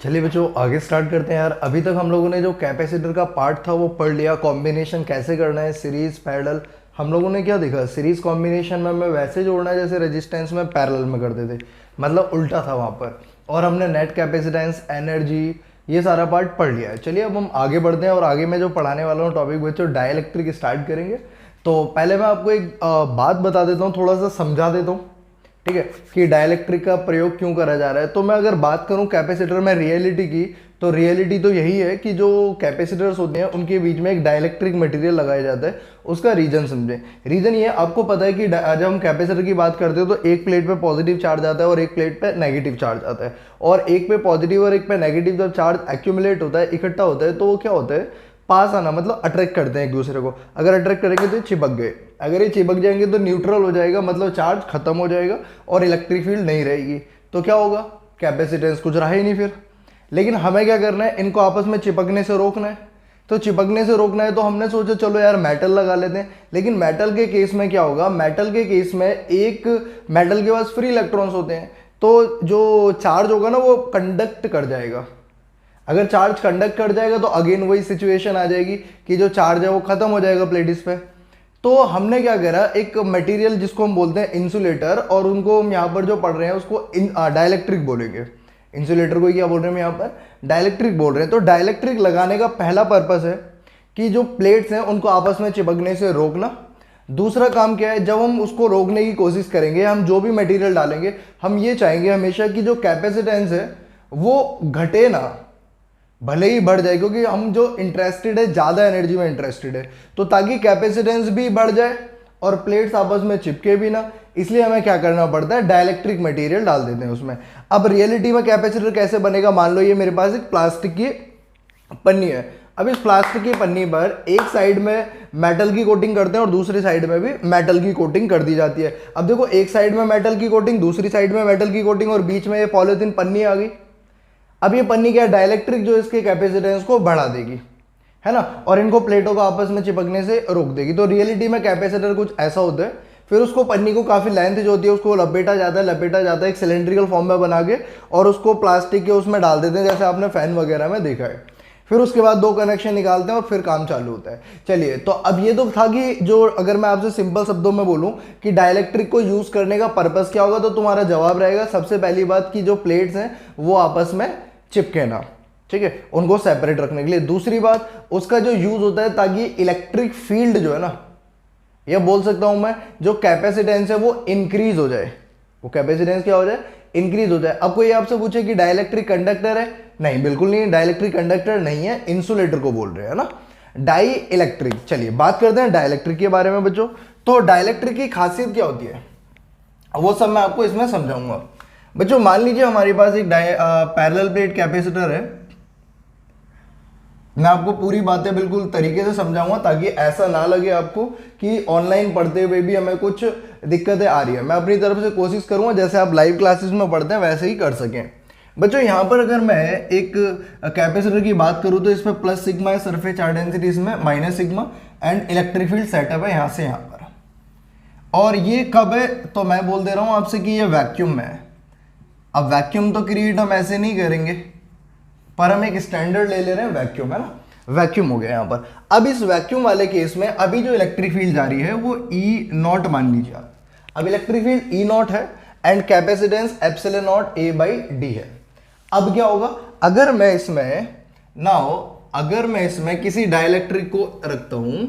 चलिए बच्चों आगे स्टार्ट करते हैं यार। अभी तक हम लोगों ने जो कैपेसिटर का पार्ट था वो पढ़ लिया, कॉम्बिनेशन कैसे करना है, सीरीज पैरेलल। हम लोगों ने क्या देखा, सीरीज कॉम्बिनेशन में हमें वैसे जोड़ना है जैसे रेजिस्टेंस में पैरेलल में करते थे, मतलब उल्टा था वहाँ पर। और हमने नेट कैपेसिटेंस, एनर्जी, ये सारा पार्ट पढ़ लिया है। चलिए अब हम आगे बढ़ते हैं और आगे मैं जो पढ़ाने वाला हूँ टॉपिक बच्चों डाइलेक्ट्रिक स्टार्ट करेंगे। तो पहले मैं आपको एक बात बता देता हूँ, थोड़ा सा समझा देता हूँ, ठीक है, कि डाइलेक्ट्रिक का प्रयोग क्यों करा जा रहा है। तो मैं अगर बात करूं कैपेसिटर में रियलिटी की, तो रियलिटी तो यही है कि जो कैपेसिटर्स होते हैं उनके बीच में एक डाइलेक्ट्रिक मटेरियल लगाया जाता है। उसका रीजन समझें। रीजन ये आपको पता है कि जब हम कैपेसिटर की बात करते हैं तो एक प्लेट पे पॉजिटिव चार्ज आता है और एक प्लेट पे नेगेटिव चार्ज आता है, और एक पे पॉजिटिव और एक पे नेगेटिव जब चार्ज एक्यूमुलेट होता है, इकट्ठा होता है, तो वो क्या होता है, पास आना, मतलब अट्रैक्ट करते हैं एक दूसरे को। अगर अट्रैक्ट करेंगे तो ये चिपक गए, अगर ये चिपक जाएंगे तो न्यूट्रल हो जाएगा, मतलब चार्ज खत्म हो जाएगा और इलेक्ट्रिक फील्ड नहीं रहेगी। तो क्या होगा, कैपेसिटेंस कुछ रहा ही नहीं फिर। लेकिन हमें क्या करना है, इनको आपस में चिपकने से रोकना है। तो चिपकने से रोकना है तो हमने सोचा चलो यार मेटल लगा लेते हैं। लेकिन मेटल के केस में क्या होगा, मेटल के केस में एक मेटल के पास फ्री इलेक्ट्रॉन्स होते हैं, तो जो चार्ज होगा ना वो कंडक्ट कर जाएगा। अगर चार्ज कंडक्ट कर जाएगा तो अगेन वही सिचुएशन आ जाएगी कि जो चार्ज है वो खत्म हो जाएगा प्लेट इस पे। तो हमने क्या करा, एक मटेरियल जिसको हम बोलते हैं इंसुलेटर, और उनको हम यहाँ पर जो पढ़ रहे हैं उसको डाइलेक्ट्रिक बोलेंगे। इंसुलेटर को क्या बोल रहे हैं हम यहाँ पर, डाइलेक्ट्रिक बोल रहे हैं। तो डाइलेक्ट्रिक लगाने का पहला पर्पस है कि जो प्लेट्स हैं उनको आपस में चिपकने से रोकना। दूसरा काम क्या है, जब हम उसको रोकने की कोशिश करेंगे, हम जो भी मटेरियल डालेंगे, हम ये चाहेंगे हमेशा कि जो कैपेसिटेंस है वो घटे ना, भले ही बढ़ जाए, क्योंकि हम जो इंटरेस्टेड है ज़्यादा एनर्जी में इंटरेस्टेड है, तो ताकि कैपेसिटेंस भी बढ़ जाए और प्लेट्स आपस में चिपके भी ना, इसलिए हमें क्या करना पड़ता है, डाइलेक्ट्रिक मटेरियल डाल देते हैं उसमें। अब रियलिटी में कैपेसिटर कैसे बनेगा, मान लो ये मेरे पास एक प्लास्टिक की पन्नी है। अब इस प्लास्टिक की पन्नी पर एक साइड में मेटल की कोटिंग करते हैं और दूसरी साइड में भी मेटल की कोटिंग कर दी जाती है। अब देखो, एक साइड में मेटल की कोटिंग, दूसरी साइड में मेटल की कोटिंग, और बीच में ये पॉलीथीन पन्नी आ गई। अब ये पन्नी क्या है, डाइलेक्ट्रिक जो इसके कैपेसिटेंस को बढ़ा देगी, है ना, और इनको प्लेटों को आपस में चिपकने से रोक देगी। तो रियलिटी में कैपेसिटर कुछ ऐसा होता है। फिर उसको पन्नी को काफी लेंथ जो होती है उसको लपेटा जाता है एक सिलेंड्रिकल फॉर्म में बना के, और उसको प्लास्टिक के उसमें डाल देते हैं, जैसे आपने फैन वगैरह में देखा है। फिर उसके बाद दो कनेक्शन निकालते हैं और फिर काम चालू होता है। चलिए, तो अब ये तो था कि जो, अगर मैं आपसे सिंपल शब्दों में बोलूं कि डाइलेक्ट्रिक को यूज करने का पर्पस क्या होगा, तो तुम्हारा जवाब रहेगा सबसे पहली बात कि जो प्लेट्स हैं वो आपस में चिपके ना, ठीक है, उनको सेपरेट रखने के लिए। दूसरी बात, उसका जो यूज होता है ताकि इलेक्ट्रिक फील्ड जो है ना, यह बोल सकता हूं मैं, जो कैपेसिटेंस है वो इंक्रीज हो जाए। वो कैपेसिटेंस क्या हो जाए, इंक्रीज हो जाए। अब कोई आपसे पूछे कि डाइलेक्ट्रिक कंडक्टर है, नहीं, बिल्कुल नहीं, डाइलेक्ट्रिक कंडक्टर नहीं है, इंसुलेटर को बोल रहे हैं ना, डाई इलेक्ट्रिक। चलिए बात करते हैं डाइलेक्ट्रिक के बारे में बच्चों। तो डाइलेक्ट्रिक की खासियत क्या होती है, वो सब मैं आपको इसमें समझाऊंगा बच्चों। मान लीजिए हमारे पास एक पैरेलल प्लेट कैपेसिटर है। मैं आपको पूरी बातें बिल्कुल तरीके से समझाऊंगा ताकि ऐसा ना लगे आपको कि ऑनलाइन पढ़ते हुए भी हमें कुछ दिक्कतें आ रही है। मैं अपनी तरफ से कोशिश करूंगा जैसे आप लाइव क्लासेस में पढ़ते हैं वैसे ही कर सकें बच्चों। यहाँ पर अगर मैं एक कैपेसिटर की बात करूँ तो इसमें प्लस सिग्मा है सरफेस चार्ज डेंसिटी, इसमें minus sigma, and electric field setup है यहाँ से यहाँ पर। और ये कब है, तो मैं बोल दे रहा हूँ आपसे कि ये वैक्यूम में है। अब वैक्यूम तो क्रिएट हम ऐसे नहीं करेंगे, पर हम एक स्टैंडर्ड ले ले रहे हैं, वैक्यूम है ना, वैक्यूम हो गया यहाँ पर। अब इस वैक्यूम वाले केस में अभी जो इलेक्ट्रिक फील्ड जा रही है वो ई नॉट मान लीजिए आप। अब इलेक्ट्रिक फील्ड ई नॉट है and capacitance epsilon not a by D है। अब क्या होगा, अगर मैं इसमें किसी डाइलेक्ट्रिक को रखता हूं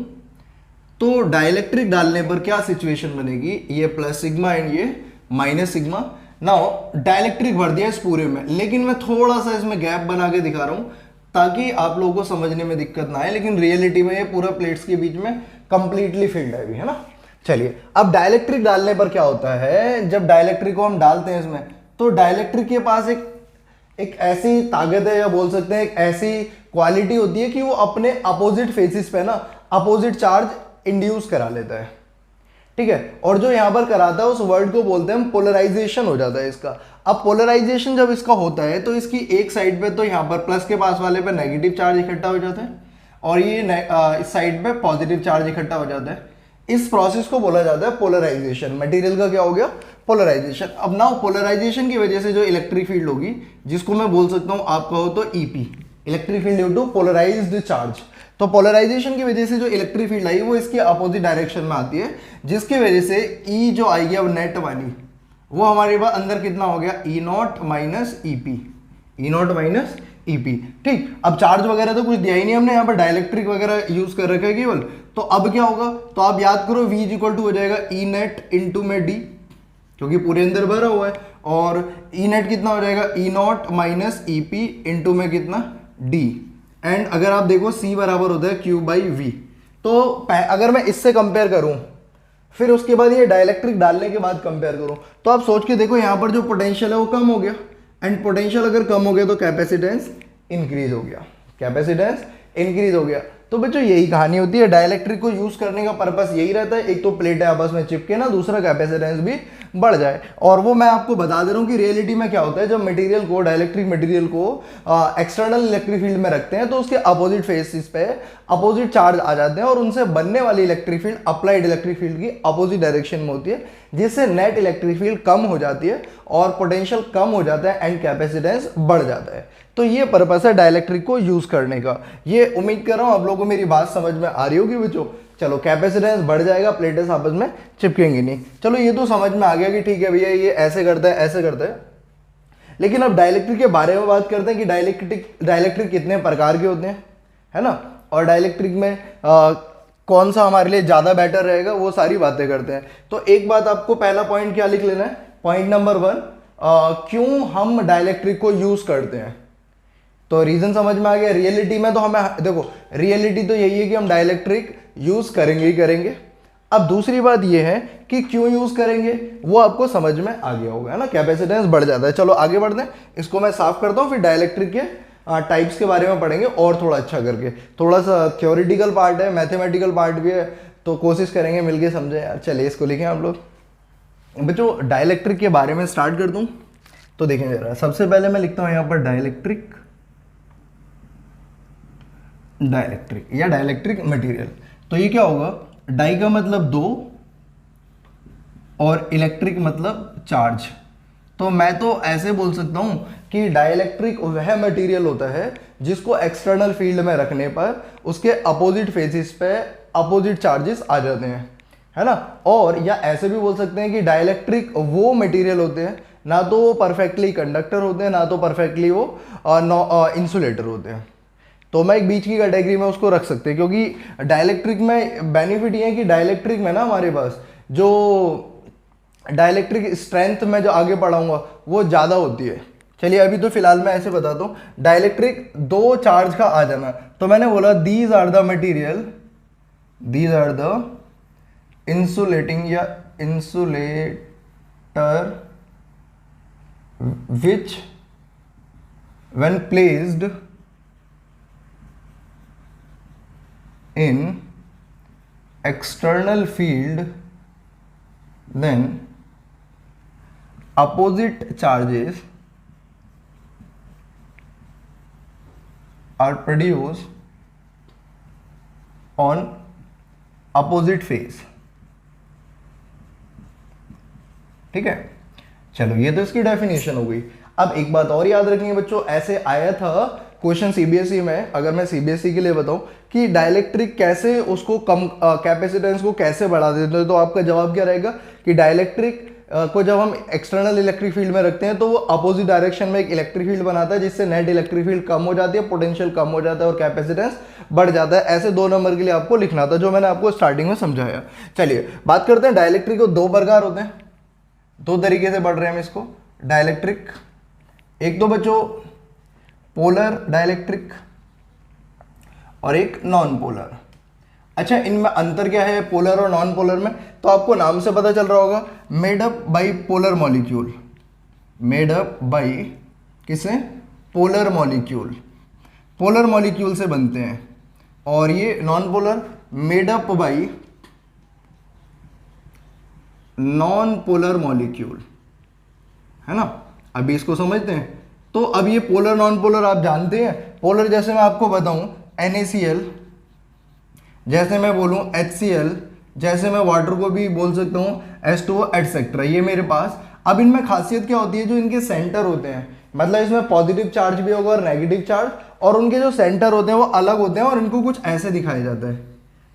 तो डाइलेक्ट्रिक डालने पर क्या सिचुएशन बनेगी, ये प्लस सिग्मा एंड ये माइनस सिग्मा। नाउ डाइलेक्ट्रिक भर दिया इस पूरे में, लेकिन मैं थोड़ा सा इसमें गैप बना के दिखा रहा हूं ताकि आप लोगों को समझने में दिक्कत ना आए, लेकिन रियलिटी में ये पूरा प्लेट्स के बीच में कंप्लीटली फिल्ड है भी, है ना। चलिए, अब डाइलेक्ट्रिक डालने पर क्या होता है, जब डाइलेक्ट्रिक को हम डालते हैं इसमें, तो डाइलेक्ट्रिक के पास एक ऐसी ताकत है, या बोल सकते हैं एक ऐसी क्वालिटी होती है कि वो अपने अपोजिट फेसिस पे ना अपोजिट चार्ज इंड्यूस करा लेता है, ठीक है। और जो यहां पर कराता है उस वर्ड को बोलते हैं हम पोलराइजेशन हो जाता है इसका। अब पोलराइजेशन जब इसका होता है तो इसकी एक साइड पे, तो यहां पर प्लस के पास वाले पे नेगेटिव चार्ज इकट्ठा हो जाता है और ये इस साइड पे पॉजिटिव चार्ज इकट्ठा हो जाता है। इस प्रोसेस को बोला जाता है पोलराइजेशन। मटेरियल का क्या हो गया, पोलराइजेशन। अब नाउ पोलराइजेशन की वजह से जो इलेक्ट्रिक फील्ड होगी, जिसको मैं बोल सकता हूं आप कहो तो EP, electric field due to polarised charge. तो पोलराइजेशन की वजह से जो इलेक्ट्रिक फील्ड आई वो इसके अपोजिट डायरेक्शन में आती है, जिसकी वजह से ई जो आएगी अब नेट वाली, वो हमारे पास अंदर कितना हो गया, E naught minus E P, E naught minus E P. ठीक, अब चार्ज वगैरह तो कुछ दिया ही नहीं हमने, यहाँ पर डाइलेक्ट्रिक वगैरह यूज कर रखा है केवल। तो अब क्या होगा, तो आप याद करो V इक्वल टू हो जाएगा ई नेट इंटू में डी, क्योंकि पूरे अंदर भरा हुआ है, और ई नेट कितना हो जाएगा, E naught minus E P into में कितना, डी। एंड अगर आप देखो C बराबर होता है Q बाई वी। तो अगर मैं इससे कंपेयर करूं, फिर उसके बाद ये डाइलेक्ट्रिक डालने के बाद कंपेयर करूं, तो आप सोच के देखो यहाँ पर जो पोटेंशियल है वो कम हो गया, एंड पोटेंशियल अगर कम हो गया तो कैपेसिटेंस इंक्रीज हो गया, कैपेसिटेंस इंक्रीज हो गया। तो बच्चों यही कहानी होती है, डाइलेक्ट्रिक को यूज करने का पर्पस यही रहता है, एक तो प्लेट है आपस में चिपके ना, दूसरा कैपेसिटेंस भी बढ़ जाए। और वो मैं आपको बता दे रहा हूँ कि रियलिटी में क्या होता है, जब मटेरियल को, डाइलेक्ट्रिक मटेरियल को एक्सटर्नल इलेक्ट्रिक फील्ड में रखते हैं तो उसके अपोजिट फेसिस पे अपोजिट चार्ज आ जाते हैं, और उनसे बनने वाली electric field applied electric field की अपोजिट डायरेक्शन में होती है, जिससे नेट इलेक्ट्रिक फील्ड कम हो जाती है और पोटेंशियल कम हो जाता है एंड कैपेसिटेंस बढ़ जाता है। तो ये पर्पस है डाइलेक्ट्रिक को यूज करने का। ये उम्मीद कर रहा हूं आप लोगों को मेरी बात समझ में आ रही होगी बच्चों। चलो, कैपेसिटेंस बढ़ जाएगा, प्लेटें आपस में चिपकेंगी नहीं। चलो ये तो समझ में आ गया कि ठीक है भैया ये ऐसे करता है, ऐसे करता है। लेकिन अब डाइलेक्ट्रिक के बारे में बात करते हैं कि डाइलेक्ट्रिक कितने प्रकार के होते हैं, है ना, और डाइलेक्ट्रिक में कौन सा हमारे लिए ज़्यादा बेटर रहेगा, वो सारी बातें करते हैं। तो एक बात आपको पहला पॉइंट क्या लिख लेना है, पॉइंट नंबर 1, क्यों हम डाइलेक्ट्रिक को यूज करते हैं। तो रीजन समझ में आ गया। रियलिटी में तो हमें देखो, रियलिटी तो यही है कि हम डाइलेक्ट्रिक यूज करेंगे ही करेंगे। अब दूसरी बात ये है कि क्यों यूज करेंगे, वो आपको समझ में आ गया होगा, है ना, कैपेसिटेंस बढ़ जाता है। चलो आगे बढ़ते हैं, इसको मैं साफ करता हूँ, फिर डाइलेक्ट्रिक के टाइप्स के बारे में पढ़ेंगे और थोड़ा अच्छा करके। थोड़ा सा थ्योरेटिकल पार्ट है, मैथमेटिकल पार्ट भी है, तो कोशिश करेंगे मिलके समझें यार। चलिए इसको लिखें आप लोग। बच्चों डाइलेक्ट्रिक के बारे में स्टार्ट कर दूं, तो देखें जरा, सबसे पहले मैं लिखता हूं यहां पर डाइलेक्ट्रिक या डाइलेक्ट्रिक मटेरियल। तो ये क्या होगा, डाई का मतलब दो और इलेक्ट्रिक मतलब चार्ज। तो मैं तो ऐसे बोल सकता हूं कि डाइलेक्ट्रिक वह मटेरियल होता है जिसको एक्सटर्नल फील्ड में रखने पर उसके अपोजिट फेसिस पे अपोजिट चार्जेस आ जाते हैं, है ना। और या ऐसे भी बोल सकते हैं कि डाइलेक्ट्रिक वो मटेरियल होते हैं, ना तो वो परफेक्टली कंडक्टर होते हैं, ना तो परफेक्टली वो इंसुलेटर होते हैं। तो मैं एक बीच की कैटेगरी में उसको रख सकते हैं, क्योंकि डाइलेक्ट्रिक में बेनिफिट ये है कि डाइलेक्ट्रिक में ना हमारे पास जो डाइलेक्ट्रिक स्ट्रेंथ में जो आगे पढ़ाऊंगा वो ज़्यादा होती है। चलिए अभी तो फिलहाल मैं ऐसे बताता हूँ, डाइलेक्ट्रिक दो चार्ज का आ जाना। तो मैंने बोला these are the material, these are the insulating या insulator which when placed in external field then opposite charges are produced on opposite phase। ठीक है, चलो ये तो इसकी डेफिनेशन हो गई। अब एक बात और याद रखनी है बच्चों, ऐसे आया था क्वेश्चन सीबीएसई में, अगर मैं सीबीएसई के लिए बताऊं कि डाइलेक्ट्रिक कैसे उसको कम कैपेसिटेंस को कैसे बढ़ा देते हैं, तो आपका जवाब क्या रहेगा कि डाइलेक्ट्रिक को जब हम एक्सटर्नल इलेक्ट्रिक फील्ड में रखते हैं तो वो अपोजिट डायरेक्शन में एक इलेक्ट्रिक फील्ड बनाता है, जिससे नेट इलेक्ट्रिक फील्ड कम हो जाती है, पोटेंशियल कम हो जाता है और कैपेसिटेंस बढ़ जाता है। ऐसे 2 नंबर के लिए आपको लिखना था, जो मैंने आपको स्टार्टिंग में समझाया। चलिए बात करते हैं डाइलेक्ट्रिक को। 2 प्रकार होते हैं, 2 तरीके से पढ़ रहे हैं हम इसको डाइलेक्ट्रिक। एक तो बच्चों पोलर डाइलेक्ट्रिक और एक नॉन पोलर। अच्छा, इनमें अंतर क्या है पोलर और नॉन पोलर में, तो आपको नाम से पता चल रहा होगा, made up by polar molecule, made up by किसे, पोलर मॉलिक्यूल, पोलर मॉलिक्यूल से बनते हैं। और ये non polar made up by non polar molecule, है ना। अभी इसको समझते हैं। तो अब ये पोलर नॉन पोलर आप जानते हैं। पोलर जैसे मैं आपको बताऊं NaCl, जैसे मैं बोलूं HCl, जैसे मैं वाटर को भी बोल सकता हूँ H2O एटसेट्रा, ये मेरे पास। अब इनमें खासियत क्या होती है, जो इनके सेंटर होते हैं, मतलब इसमें पॉजिटिव चार्ज भी होगा और नेगेटिव चार्ज, और उनके जो सेंटर होते हैं वो अलग होते हैं और इनको कुछ ऐसे दिखाया जाता है,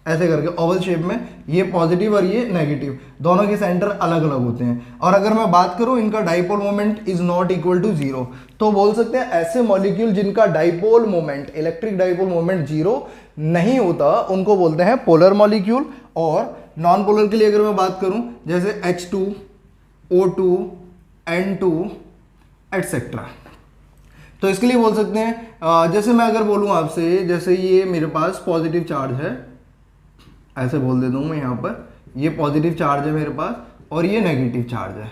ऐसे करके ओवल शेप में, ये पॉजिटिव और ये नेगेटिव, दोनों के सेंटर अलग अलग होते हैं। और अगर मैं बात करूं इनका dipole moment is not equal to zero, तो बोल सकते हैं ऐसे मॉलिक्यूल जिनका dipole moment, electric dipole moment zero नहीं होता, उनको बोलते हैं पोलर मॉलिक्यूल। और नॉन पोलर के लिए अगर मैं बात करूं, जैसे H2, O2, N2 एटसेट्रा, तो इसके लिए बोल सकते हैं जैसे मैं अगर बोलूं आपसे, जैसे ये मेरे पास पॉजिटिव चार्ज है, ऐसे बोल देता हूं मैं यहाँ पर, ये पॉजिटिव चार्ज है मेरे पास और ये नेगेटिव चार्ज है,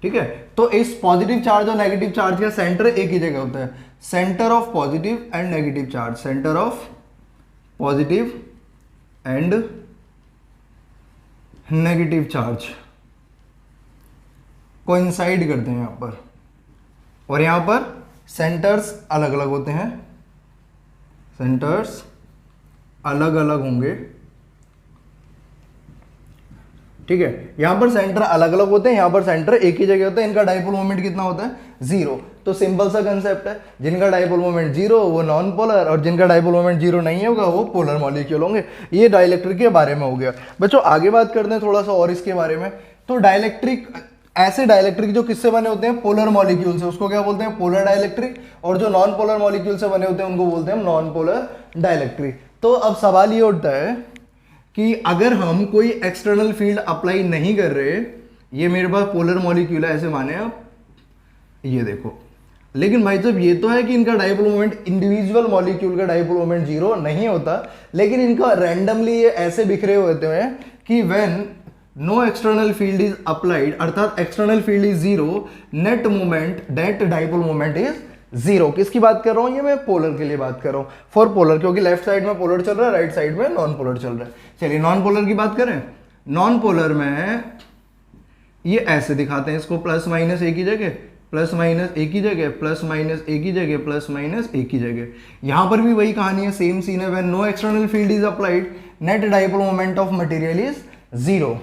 ठीक है। तो इस पॉजिटिव चार्ज और नेगेटिव चार्ज का सेंटर एक ही जगह होता है, centre of positive and negative charge, centre of positive and negative charge coincide करते हैं यहाँ पर, और यहाँ पर सेंटर्स अलग अलग होते हैं, सेंटर्स अलग अलग होंगे, ठीक है। यहां पर सेंटर अलग अलग होते हैं, यहां पर सेंटर एक ही जगह होता है। इनका डाइपोल मोमेंट कितना होता है, जीरो। तो सिंपल सा कंसेप्ट है, जिनका डाइपोल मोमेंट जीरो वो नॉन पोलर, और जिनका डाइपोल मोमेंट जीरो नहीं होगा वो पोलर मॉलिक्यूल होंगे। ये डाइलेक्ट्रिक के बारे में हो गया। बच्चों आगे बात करते हैं थोड़ा सा और इसके बारे में। तो डाइलेक्ट्रिक, ऐसे डाइलेक्ट्रिक जो किससे बने होते हैं, पोलर मॉलिक्यूल से, उसको क्या बोलते हैं, पोलर डाइलेक्ट्रिक। और जो नॉन पोलर मॉलिक्यूल से बने होते हैं उनको बोलते हैं नॉन पोलर डाइलेक्ट्रिक। तो अब सवाल ये उठता है कि अगर हम कोई एक्सटर्नल फील्ड अप्लाई नहीं कर रहे, ये मेरे पास पोलर मॉलिक्यूल है ऐसे माने आप, ये देखो, लेकिन भाई साहब ये तो है कि इनका डाइपोल मोमेंट, इंडिविजुअल मॉलिक्यूल का डाइपोल मोमेंट जीरो नहीं होता, लेकिन इनका रैंडमली ये ऐसे बिखरे होते हैं कि when no external field is applied, अर्थात external field is zero, net moment, net dipole moment is zero. किसकी बात कर रहा हूं, ये मैं पोलर के लिए बात कर रहा हूं, फॉर पोलर, क्योंकि लेफ्ट साइड में पोलर चल रहा है, राइट साइड में नॉन पोलर चल रहा है। चलिए नॉन पोलर की बात करें। नॉन पोलर में ये ऐसे दिखाते हैं इसको, प्लस माइनस एक ही जगह, प्लस माइनस एक ही जगह, प्लस माइनस एक ही जगह, प्लस माइनस एक ही जगह। यहां पर भी वही कहानी है, सेम सीन है। When no external field is applied, net dipole moment of material is zero.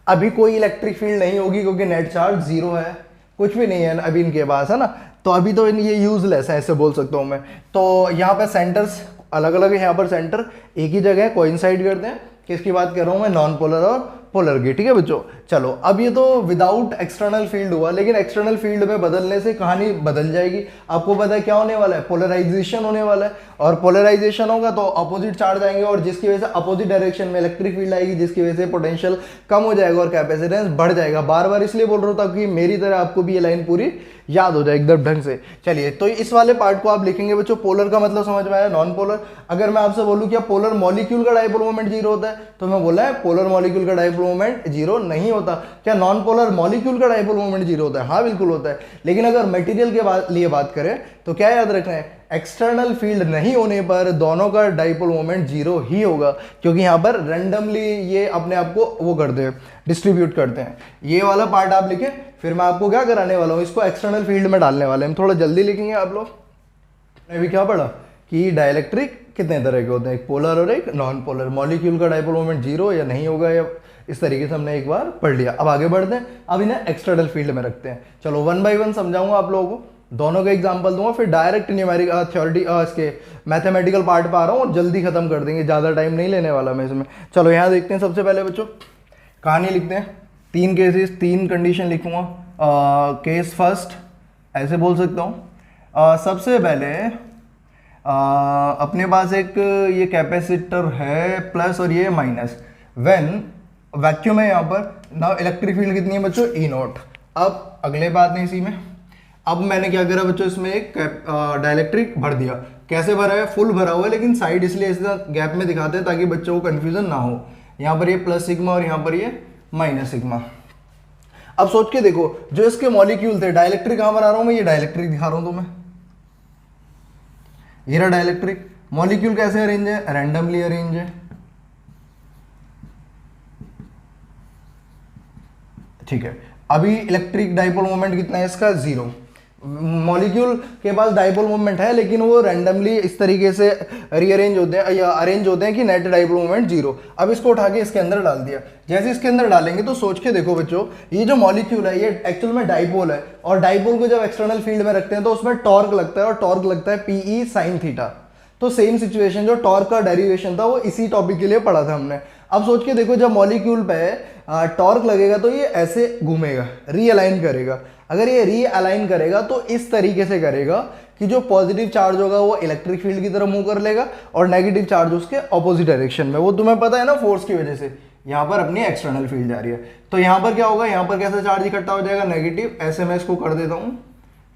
अभी कोई इलेक्ट्रिक फील्ड नहीं होगी क्योंकि नेट चार्ज जीरो है, कुछ भी नहीं है अभी इनके पास, है ना। तो अभी तो ये यूजलेस है, ऐसे बोल सकता हूं मैं। तो यहाँ पे सेंटर्स अलग अलग है, यहाँ पर सेंटर एक ही जगह कोइंसाइड करते हैं। किसकी बात कर रहा हूं मैं, नॉन पोलर और पोलर की, ठीक है बच्चों। चलो अब ये तो विदाउट एक्सटर्नल फील्ड हुआ, लेकिन एक्सटर्नल फील्ड में बदलने से कहानी बदल जाएगी। आपको पता है क्या होने वाला है, पोलराइजेशन होने वाला है, और पोलराइजेशन होगा तो अपोजिट चार्ज आएंगे, और जिसकी वजह से अपोजिट डायरेक्शन में इलेक्ट्रिक फील्ड आएगी, जिसकी वजह से पोटेंशियल कम हो जाएगा और कैपेसिटेंस बढ़ जाएगा। बार बार इसलिए बोल रहा हूँ ताकि मेरी तरह आपको भी ये लाइन पूरी याद हो जाए एकदम ढंग से। चलिए तो इस वाले पार्ट को आप लिखेंगे बच्चों, पोलर का मतलब समझ में आया, नॉन पोलर। अगर मैं आपसे बोलूं क्या पोलर मॉलिक्यूल का डाइपोल मोमेंट जीरो होता है, तो मैं बोला है पोलर मॉलिक्यूल का डाइपोल मोमेंट जीरो नहीं होता। क्या नॉन पोलर मॉलिक्यूल का डाइपोल मोमेंट जीरो होता है? हाँ बिल्कुल होता है। लेकिन अगर मटेरियल के लिए बात करें तो क्या याद रखना है, एक्सटर्नल फील्ड नहीं होने पर दोनों का डाइपोल मोमेंट जीरो ही होगा, क्योंकि यहाँ पर रैंडमली ये अपने आप को वो करते हैं, डिस्ट्रीब्यूट करते हैं। ये वाला पार्ट आप लिखें, फिर मैं आपको क्या कराने वाला हूँ, इसको एक्सटर्नल फील्ड में डालने वाले हैं। हम थोड़ा जल्दी लिखेंगे आप लोग। मैंने भी क्या पढ़ा कि डाइलेक्ट्रिक कितने तरह के होते हैं, एक पोलर और एक नॉन पोलर। मॉलिक्यूल का डाइपोल मोमेंट जीरो या नहीं होगा, या इस तरीके से हमने एक बार पढ़ लिया। अब आगे बढ़ते हैं, अब इन्हें एक्सटर्नल फील्ड में रखते हैं। चलो वन बाय वन समझाऊंगा आप लोगों को, दोनों का एग्जांपल दूंगा, फिर डायरेक्ट न्यूमेरिक थ्योरी इसके मैथमेटिकल पार्ट पे आ रहा हूँ और जल्दी खत्म कर देंगे, ज़्यादा टाइम नहीं लेने वाला मैं इसमें। चलो यहाँ देखते हैं, सबसे पहले बच्चों कहानी लिखते हैं। 3 केसेस, 3 कंडीशन लिखूंगा। केस फर्स्ट ऐसे बोल सकता हूँ। सबसे पहले अपने पास एक ये कैपेसिटर है प्लस और ये माइनस, व्हेन वैक्यूम है यहाँ पर। नाउ इलेक्ट्रिक फील्ड कितनी है बच्चों, ई नॉट। अब अगले बात नहीं इसी में, अब मैंने क्या करा बच्चों, इसमें एक डाइलेक्ट्रिक भर दिया। कैसे भरा है, फुल भरा हुआ है, लेकिन साइड इसलिए इस गैप में दिखाते हैं ताकि बच्चों को कंफ्यूजन ना हो। यहाँ पर ये प्लस सिग्मा और यहाँ पर ये माइनस सिग्मा। अब सोच के देखो, जो इसके मॉलिक्यूल थे, डाइलेक्ट्रिक कहाँ बना रहा हूं मैं, ये डाइलेक्ट्रिक दिखा रहा हूं तुम्हें, ये रहा डाइलेक्ट्रिक। मॉलिक्यूल कैसे अरेंज है, रैंडमली अरेंज है, ठीक है। अभी इलेक्ट्रिक डाइपोल मोमेंट कितना है इसका, जीरो। मॉलिक्यूल के पास डाइपोल मोमेंट है लेकिन वो रैंडमली इस तरीके से रीअरेंज होते हैं या अरेंज होते हैं कि नेट डाइपोल मोमेंट जीरो। अब इसको उठा के इसके अंदर डाल दिया, जैसे इसके अंदर डालेंगे तो सोच के देखो बच्चों, ये जो मॉलिक्यूल है ये एक्चुअल में डाइपोल है, और डाइपोल को जब एक्सटर्नल फील्ड में रखते हैं तो उसमें टॉर्क लगता है, और टॉर्क लगता है पीई साइन थीटा। तो सेम सिचुएशन, जो टॉर्क का डेरिवेशन था वो इसी टॉपिक के लिए पढ़ा था हमने। अब सोच के देखो, जब मॉलिक्यूल पे टॉर्क लगेगा तो ये ऐसे घूमेगा, रीअलाइन करेगा। अगर ये रीअलाइन करेगा तो इस तरीके से करेगा कि जो पॉजिटिव चार्ज होगा वो इलेक्ट्रिक फील्ड की तरफ मूव कर लेगा, और नेगेटिव चार्ज उसके ऑपोजिट डायरेक्शन में। वो तुम्हें पता है ना, फोर्स की वजह से यहाँ पर अपनी एक्सटर्नल फील्ड जा रही है। तो यहाँ पर क्या होगा, यहाँ पर कैसा चार्ज इकट्ठा हो जाएगा, नेगेटिव। ऐसे मैं इसको कर देता हूँ,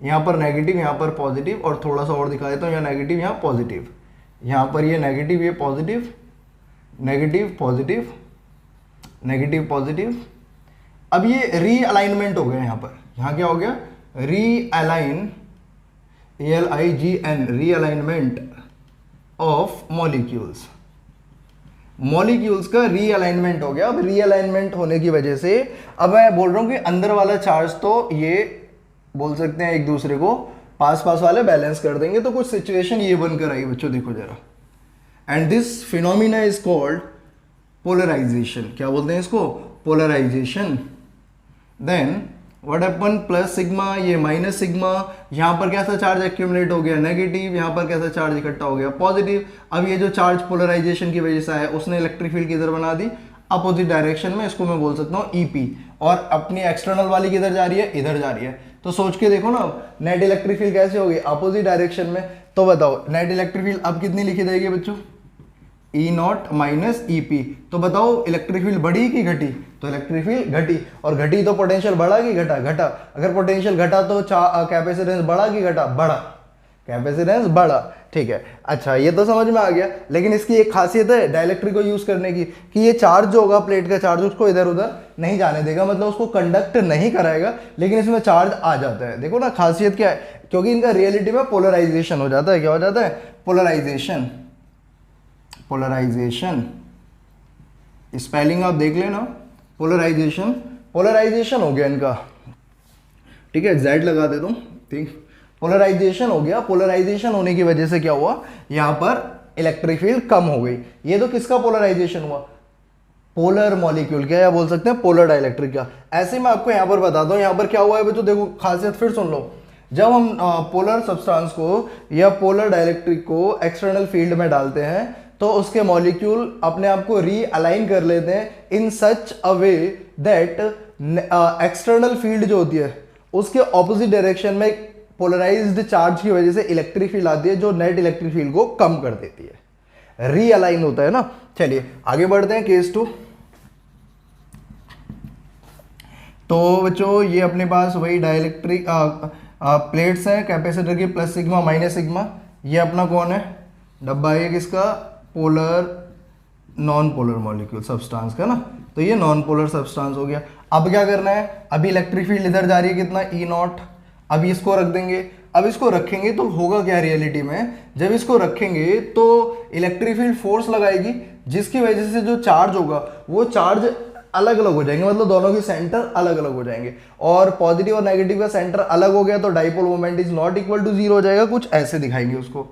यहाँ पर नेगेटिव, यहाँ पर पॉजिटिव, और थोड़ा सा और दिखा देता हूँ, यहाँ नेगेटिव, यहाँ पॉजिटिव, यहाँ पर ये नेगेटिव, ये positive, negative positive, negative positive. अब ये रीअलाइनमेंट हो गया, यहाँ पर यहाँ क्या हो गया, realign, ALIGN, realignment of molecules. Molecules का रीअलाइनमेंट हो गया। अब रीअलाइनमेंट होने की वजह से अब मैं बोल रहा हूँ कि अंदर वाला चार्ज तो ये बोल सकते हैं एक दूसरे को पास पास वाले बैलेंस कर देंगे। तो कुछ सिचुएशन ये बनकर आई बच्चों, देखो जरा। And this phenomena is called polarisation. क्या बोलते हैं इसको, polarisation. Then what happen, plus sigma, ये माइनस सिग्मा, यहाँ पर कैसा चार्ज एक्यूमुलेट हो गया, नेगेटिव, यहाँ पर कैसा चार्ज इकट्ठा हो गया, पॉजिटिव। अब ये जो चार्ज पोलराइजेशन की वजह से है उसने इलेक्ट्रिक फील्ड किधर बना दी, अपोजिट डायरेक्शन में। इसको मैं बोल सकता हूँ EP। और अपनी एक्सटर्नल वाली किधर जा रही है, इधर जा रही है। तो सोच के देखो ना, नेट इलेक्ट्रिक फील्ड कैसे होगी, अपोजिट डायरेक्शन में। तो बताओ नेट इलेक्ट्रिक फील्ड अब कितनी लिखी जाएगी बच्चों, E0 माइनस EP। तो बताओ इलेक्ट्रिक फील्ड बढ़ी कि घटी, तो इलेक्ट्रिक फील्ड घटी। और घटी तो पोटेंशियल बढ़ा कि घटा, घटा। अगर पोटेंशियल घटा तो कैपेसिटेंस बढ़ा कि घटा, बढ़ा, कैपेसिटेंस बढ़ा। ठीक है, अच्छा ये तो समझ में आ गया। लेकिन इसकी एक खासियत है डाइलेक्ट्रिक को यूज करने की, कि ये चार्ज जो होगा, प्लेट का चार्ज, उसको इधर उधर नहीं जाने देगा, मतलब उसको कंडक्ट नहीं कराएगा, लेकिन इसमें चार्ज आ जाता है। देखो ना खासियत क्या है, क्योंकि इनका रियलिटी में पोलराइजेशन हो जाता है। क्या हो जाता है, पोलराइजेशन। पोलराइजेशन स्पेलिंग आप देख लेना, पोलराइजेशन, पोलराइजेशन हो गया इनका। ठीक है, Z लगा देता हूँ, ठीक, पोलराइजेशन हो गया। पोलराइजेशन होने की वजह से क्या हुआ, यहाँ पर इलेक्ट्रिक फील्ड कम हो गई। ये तो किसका पोलराइजेशन हुआ, पोलर मॉलिक्यूल का, या बोल सकते हैं पोलर डाइलेक्ट्रिक का। ऐसे मैं आपको यहाँ पर बताता हूँ, यहाँ पर क्या हुआ है बच्चों, देखो खासियत फिर सुन लो। जब हम पोलर सब्सटेंस को या पोलर डाइलेक्ट्रिक को एक्सटर्नल फील्ड में डालते हैं तो उसके मॉलिक्यूल अपने आप को रीअलाइन कर लेते हैं इन सच अ वे दैट एक्सटर्नल फील्ड जो होती है उसके ऑपोजिट डायरेक्शन में पोलराइज्ड चार्ज की वजह से इलेक्ट्रिक फील्ड आती है जो नेट इलेक्ट्रिक फील्ड को कम कर देती है। रीअलाइन होता है ना। चलिए आगे बढ़ते हैं, केस 2। तो बच्चों ये अपने पास वही डाइलेक्ट्रिक प्लेट्स हैं कैपेसिटर की, प्लस सिग्मा माइनस सिग्मा। ये अपना कौन है, डब्बा है किसका, polar non polar molecule substance का ना। तो ये नॉन पोलर सब्सटेंस हो गया। अब क्या करना है, अभी इलेक्ट्रिक फील्ड इधर जा रही है कितना, E0। अभी इसको रख देंगे। अब इसको रखेंगे तो होगा क्या रियलिटी में, जब इसको रखेंगे तो इलेक्ट्रिक फील्ड फोर्स लगाएगी, जिसकी वजह से जो चार्ज होगा वो चार्ज अलग अलग हो जाएंगे, मतलब दोनों के सेंटर अलग अलग हो जाएंगे। और पॉजिटिव और नेगेटिव का सेंटर अलग हो गया तो dipole moment is not equal to 0 हो जाएगा। कुछ ऐसे दिखाएंगे उसको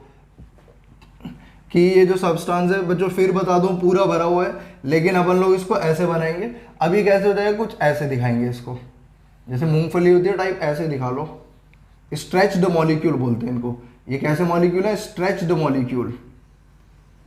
कि ये जो सब्सटेंस है बच्चों, फिर बता दूं पूरा भरा हुआ है, लेकिन अपन लोग इसको ऐसे बनाएंगे। अभी कैसे हो जाएगा, कुछ ऐसे दिखाएंगे इसको, जैसे मूंगफली होती है टाइप, ऐसे दिखा लो। स्ट्रेच्ड मॉलिक्यूल बोलते हैं इनको। ये कैसे मॉलिक्यूल है, स्ट्रेच्ड मॉलिक्यूल।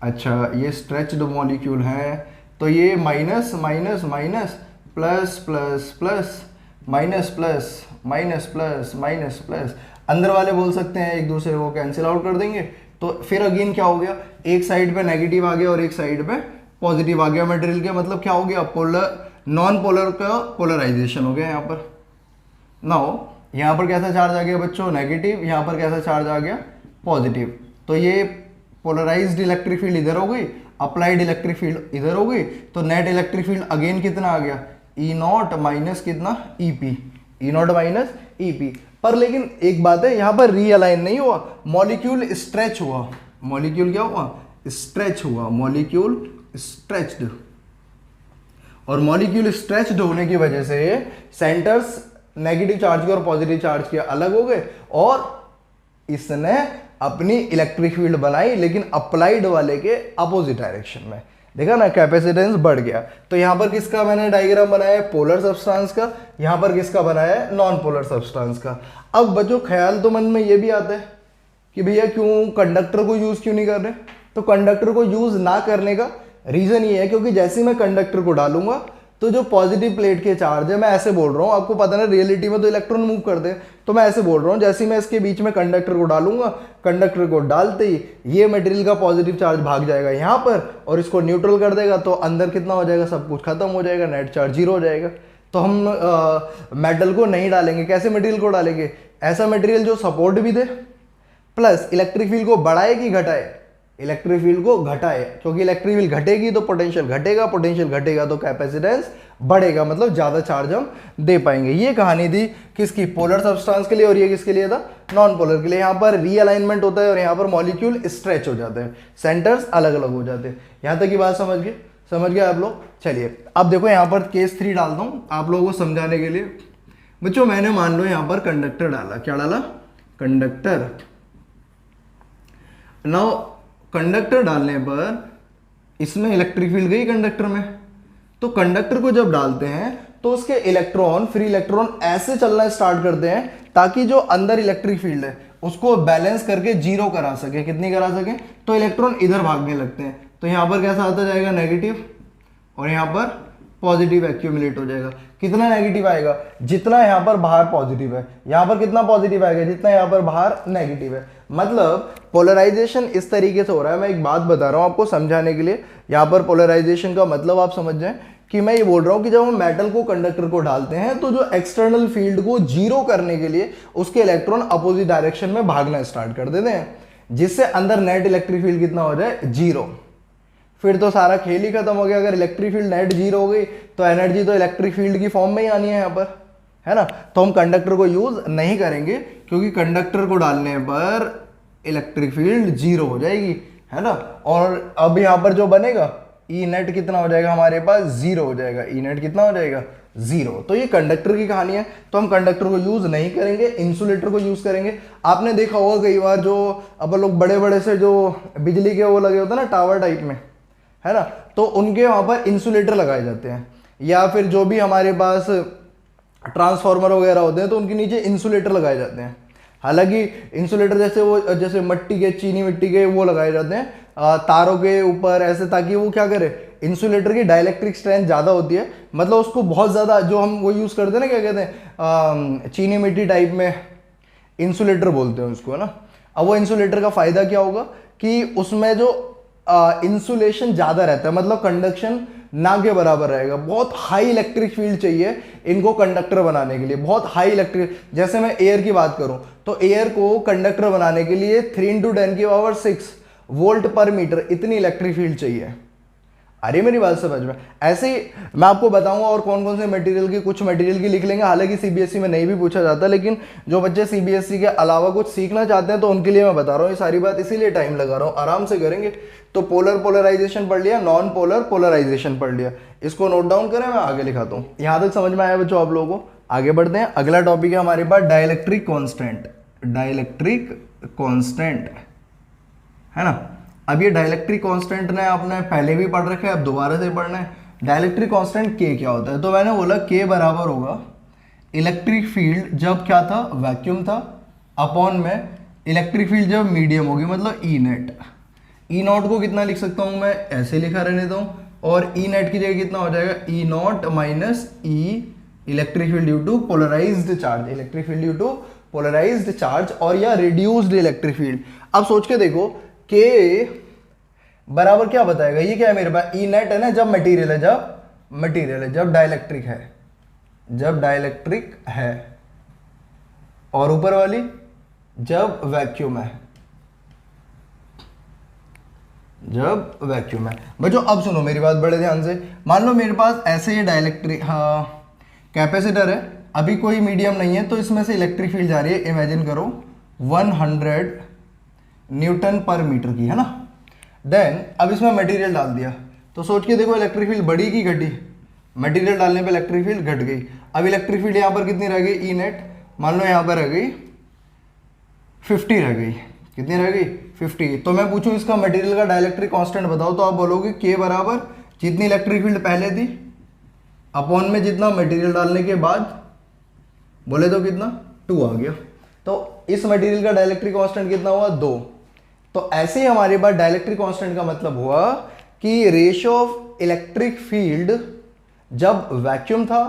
अच्छा ये स्ट्रेच्ड मॉलिक्यूल है, तो ये minus minus minus, plus plus plus, minus plus, minus plus, minus plus. अंदर वाले बोल सकते हैं एक दूसरे को कैंसिल आउट कर देंगे। तो फिर अगेन क्या हो गया, एक साइड पे नेगेटिव आ गया और एक साइड पे पॉजिटिव आ गया मटेरियल के, मतलब क्या हो गया, पोलर नॉन पोलर का पोलराइजेशन हो गया यहाँ पर। नाउ यहाँ पर कैसा चार्ज आ गया बच्चों, नेगेटिव, यहाँ पर कैसा चार्ज आ गया, पॉजिटिव। तो ये पोलराइज्ड इलेक्ट्रिक फील्ड इधर हो गई, अप्लाइड इलेक्ट्रिक फील्ड इधर हो गई। तो नेट इलेक्ट्रिक फील्ड अगेन कितना आ गया, E0 माइनस कितना, EP, E0 माइनस EP। पर लेकिन एक बात है, यहाँ पर रीअलाइन नहीं हुआ, मॉलिक्यूल स्ट्रेच हुआ। मॉलिक्यूल क्या हुआ, स्ट्रेच हुआ, मॉलिक्यूल स्ट्रेच्ड। और मॉलिक्यूल स्ट्रेच्ड होने की वजह से सेंटर्स नेगेटिव चार्ज के और पॉजिटिव चार्ज के अलग हो गए, और इसने अपनी इलेक्ट्रिक फील्ड बनाई लेकिन अप्लाइड वाले के अपोजिट डायरेक्शन में। देखा ना, कैपेसिटेंस बढ़ गया। तो यहां पर किसका मैंने डायग्राम बनाया है, पोलर सब्सटेंस का, यहां पर किसका बनाया है, नॉन पोलर सब्सटेंस का। अब बच्चों ख्याल तो मन में ये भी आता है कि भैया क्यों कंडक्टर को यूज क्यों नहीं कर रहे। तो कंडक्टर को यूज ना करने का रीजन ये है क्योंकि जैसे ही मैं कंडक्टर को डालूंगा तो जो पॉजिटिव प्लेट के चार्ज है, मैं ऐसे बोल रहा हूँ, आपको पता ना रियलिटी में तो इलेक्ट्रॉन मूव करते हैं, तो मैं ऐसे बोल रहा हूँ जैसे ही मैं इसके बीच में कंडक्टर को डालूंगा, कंडक्टर को डालते ही ये मटेरियल का पॉजिटिव चार्ज भाग जाएगा यहाँ पर और इसको न्यूट्रल कर देगा, तो अंदर कितना हो जाएगा, सब कुछ खत्म हो जाएगा, नेट चार्ज 0 हो जाएगा। तो हम मेटल को नहीं डालेंगे, कैसे मटेरियल को डालेंगे, ऐसा मटेरियल जो सपोर्ट भी दे प्लस इलेक्ट्रिक फील्ड को बढ़ाए कि घटाए, इलेक्ट्रिक फील्ड को घटाए, क्योंकि इलेक्ट्रिक फील्ड घटेगी तो पोटेंशियल घटेगा, पोटेंशियल घटेगा तो कैपेसिटेंस बढ़ेगा, मतलब ज्यादा चार्ज हम दे पाएंगे। ये कहानी थी किसकी, पोलर सब्सटेंस के लिए, और ये किसके लिए था, नॉन पोलर के लिए। यहाँ पर रीअलाइनमेंट होता है और यहाँ पर मॉलिक्यूल स्ट्रेच हो जाते हैं, सेंटर्स अलग अलग हो जाते हैं। यहाँ तक की बात समझ गए आप लोग। चलिए अब देखो यहाँ पर केस 3 डालता हूँ आप लोगों को समझाने के लिए। बच्चों मैंने मान लो यहाँ पर कंडक्टर डाला, क्या डाला, कंडक्टर। नाउ कंडक्टर डालने पर इसमें इलेक्ट्रिक फील्ड गई कंडक्टर में, तो कंडक्टर को जब डालते हैं तो उसके इलेक्ट्रॉन, फ्री इलेक्ट्रॉन ऐसे चलना स्टार्ट करते हैं ताकि जो अंदर इलेक्ट्रिक फील्ड है उसको बैलेंस करके 0 करा सके, कितनी करा सके, तो इलेक्ट्रॉन इधर भागने लगते हैं। तो यहां पर कैसा आता जाएगा, नेगेटिव, और यहां पर पॉजिटिव एक्यूमुलेट हो जाएगा। कितना नेगेटिव आएगा, जितना यहां पर बाहर पॉजिटिव है, यहां पर कितना पॉजिटिव आएगा, जितना यहां पर बाहर नेगेटिव है। मतलब पोलराइजेशन इस तरीके से हो रहा है। मैं एक बात बता रहा हूं आपको समझाने के लिए। यहां पर पोलराइजेशन का मतलब आप समझ जाएं कि मैं ये बोल रहा हूं कि जब हम मेटल को कंडक्टर को डालते हैं तो जो एक्सटर्नल फील्ड को 0 करने के लिए उसके इलेक्ट्रॉन अपोजिट डायरेक्शन में भागना स्टार्ट कर देते हैं, जिससे अंदर नेट इलेक्ट्रिक फील्ड कितना हो जाए, 0। फिर तो सारा खेल ही खत्म हो गया। अगर इलेक्ट्रिक फील्ड नेट 0 हो गई तो एनर्जी तो इलेक्ट्रिक फील्ड की फॉर्म में ही आनी है यहाँ पर, है ना। तो हम कंडक्टर को यूज नहीं करेंगे क्योंकि कंडक्टर को डालने पर इलेक्ट्रिक फील्ड 0 हो जाएगी, है ना। और अब यहाँ पर जो बनेगा ई नेट कितना हो जाएगा, हमारे पास 0 हो जाएगा। ई नेट कितना हो जाएगा, 0। तो ये कंडक्टर की कहानी है। तो हम कंडक्टर को यूज नहीं करेंगे, इंसुलेटर को यूज करेंगे। आपने देखा होगा कई बार जो अब लोग बड़े बड़े से जो बिजली के वो लगे होते हैं ना, टावर टाइप में, है ना, तो उनके वहां पर इंसुलेटर लगाए जाते हैं, या फिर जो भी हमारे पास ट्रांसफार्मर वगैरह होते हैं तो उनके नीचे इंसुलेटर लगाए जाते हैं। हालांकि इंसुलेटर जैसे मट्टी के, चीनी मिट्टी के वो लगाए जाते हैं तारों के ऊपर ऐसे, ताकि वो क्या करे, इंसुलेटर की डाइलेक्ट्रिक स्ट्रेंथ ज़्यादा होती है, मतलब उसको बहुत ज़्यादा, जो हम वो यूज़ करते हैं ना, क्या कहते हैं, चीनी मिट्टी टाइप में इंसुलेटर बोलते हैं उसको, है ना। अब वो इंसुलेटर का फ़ायदा क्या होगा कि उसमें जो इंसुलेशन ज़्यादा रहता है, मतलब कंडक्शन ना के बराबर रहेगा। बहुत हाई इलेक्ट्रिक फील्ड चाहिए इनको कंडक्टर बनाने के लिए, बहुत हाई इलेक्ट्रिक। जैसे मैं एयर की बात करूं तो एयर को कंडक्टर बनाने के लिए 3 × 10⁻⁶ वोल्ट पर मीटर इतनी इलेक्ट्रिक फील्ड चाहिए। अरे मेरी बात समझ में। ऐसे ही मैं आपको बताऊंगा और कौन कौन से मटेरियल की, कुछ मटेरियल की लिख लेंगे। हालांकि सीबीएसई में नहीं भी पूछा जाता, लेकिन जो बच्चे सीबीएसई के अलावा कुछ सीखना चाहते हैं तो उनके लिए मैं बता रहा हूँ ये सारी बात, इसीलिए टाइम लगा रहा हूँ, आराम से करेंगे। तो पोलर पोलराइजेशन पढ़ लिया, नॉन पोलर पोलराइजेशन पढ़ लिया, इसको नोट डाउन करें, मैं आगे लिखाता हूँ। यहाँ तक समझ में आया बच्चों आप लोगों को? आगे बढ़ते हैं। अगला टॉपिक है हमारे पास डाइलेक्ट्रिक कॉन्स्टेंट। डाइलेक्ट्रिक कॉन्स्टेंट, है ना। अब ये डाइलेक्ट्रिक कांस्टेंट ने आपने पहले भी पढ़ रखा है, अब दोबारा से पढ़ना है। डाइलेक्ट्रिक कांस्टेंट के क्या होता है, तो मैंने बोला के बराबर होगा इलेक्ट्रिक फील्ड जब क्या था, वैक्यूम था, अपॉन में इलेक्ट्रिक फील्ड जब मीडियम होगी, मतलब ई नेट। ई नॉट को कितना लिख सकता हूं मैं, ऐसे लिखा रहने दो, और ई नेट की जगह कितना हो जाएगा, E naught minus E electric field due to polarised charge, electric field due to polarised charge, और या रिड्यूस्ड इलेक्ट्रिक फील्ड। अब सोच के देखो के बराबर क्या बताएगा, ये क्या है मेरे पास, ई नेट है ना, जब मटेरियल है, जब डाइलेक्ट्रिक है, जब डाइलेक्ट्रिक है, और ऊपर वाली जब वैक्यूम है, जब वैक्यूम है। बच्चों अब सुनो मेरी बात बड़े ध्यान से। मान लो मेरे पास ऐसे ये डाइलेक्ट्रिक कैपेसिटर है, अभी कोई मीडियम नहीं है, तो इसमें से इलेक्ट्रिक फील्ड जा रही है, इमेजिन करो 100 न्यूटन पर मीटर की, है ना। देन अब इसमें मटेरियल डाल दिया, तो सोच के देखो इलेक्ट्रिक फील्ड बढ़ी की घटी, मटेरियल डालने पे इलेक्ट्रिक फील्ड घट गई। अब इलेक्ट्रिक फील्ड यहाँ पर कितनी रह गई, ई नेट, मान लो यहाँ पर रह गई 50 रह गई। कितनी रह गई, 50। तो मैं पूछूं इसका मटेरियल का डाइलेक्ट्रिक कांस्टेंट बताओ, तो आप बोलोगे के बराबर जितनी इलेक्ट्रिक फील्ड पहले थी अपॉन में जितना मटेरियल डालने के बाद, बोले तो कितना 2 आ गया। तो इस मटेरियल का डाइलेक्ट्रिक कांस्टेंट कितना हुआ, 2। तो ऐसे ही हमारे पास डाइलेक्ट्रिक कांस्टेंट का मतलब हुआ कि रेशियो ऑफ इलेक्ट्रिक फील्ड जब वैक्यूम था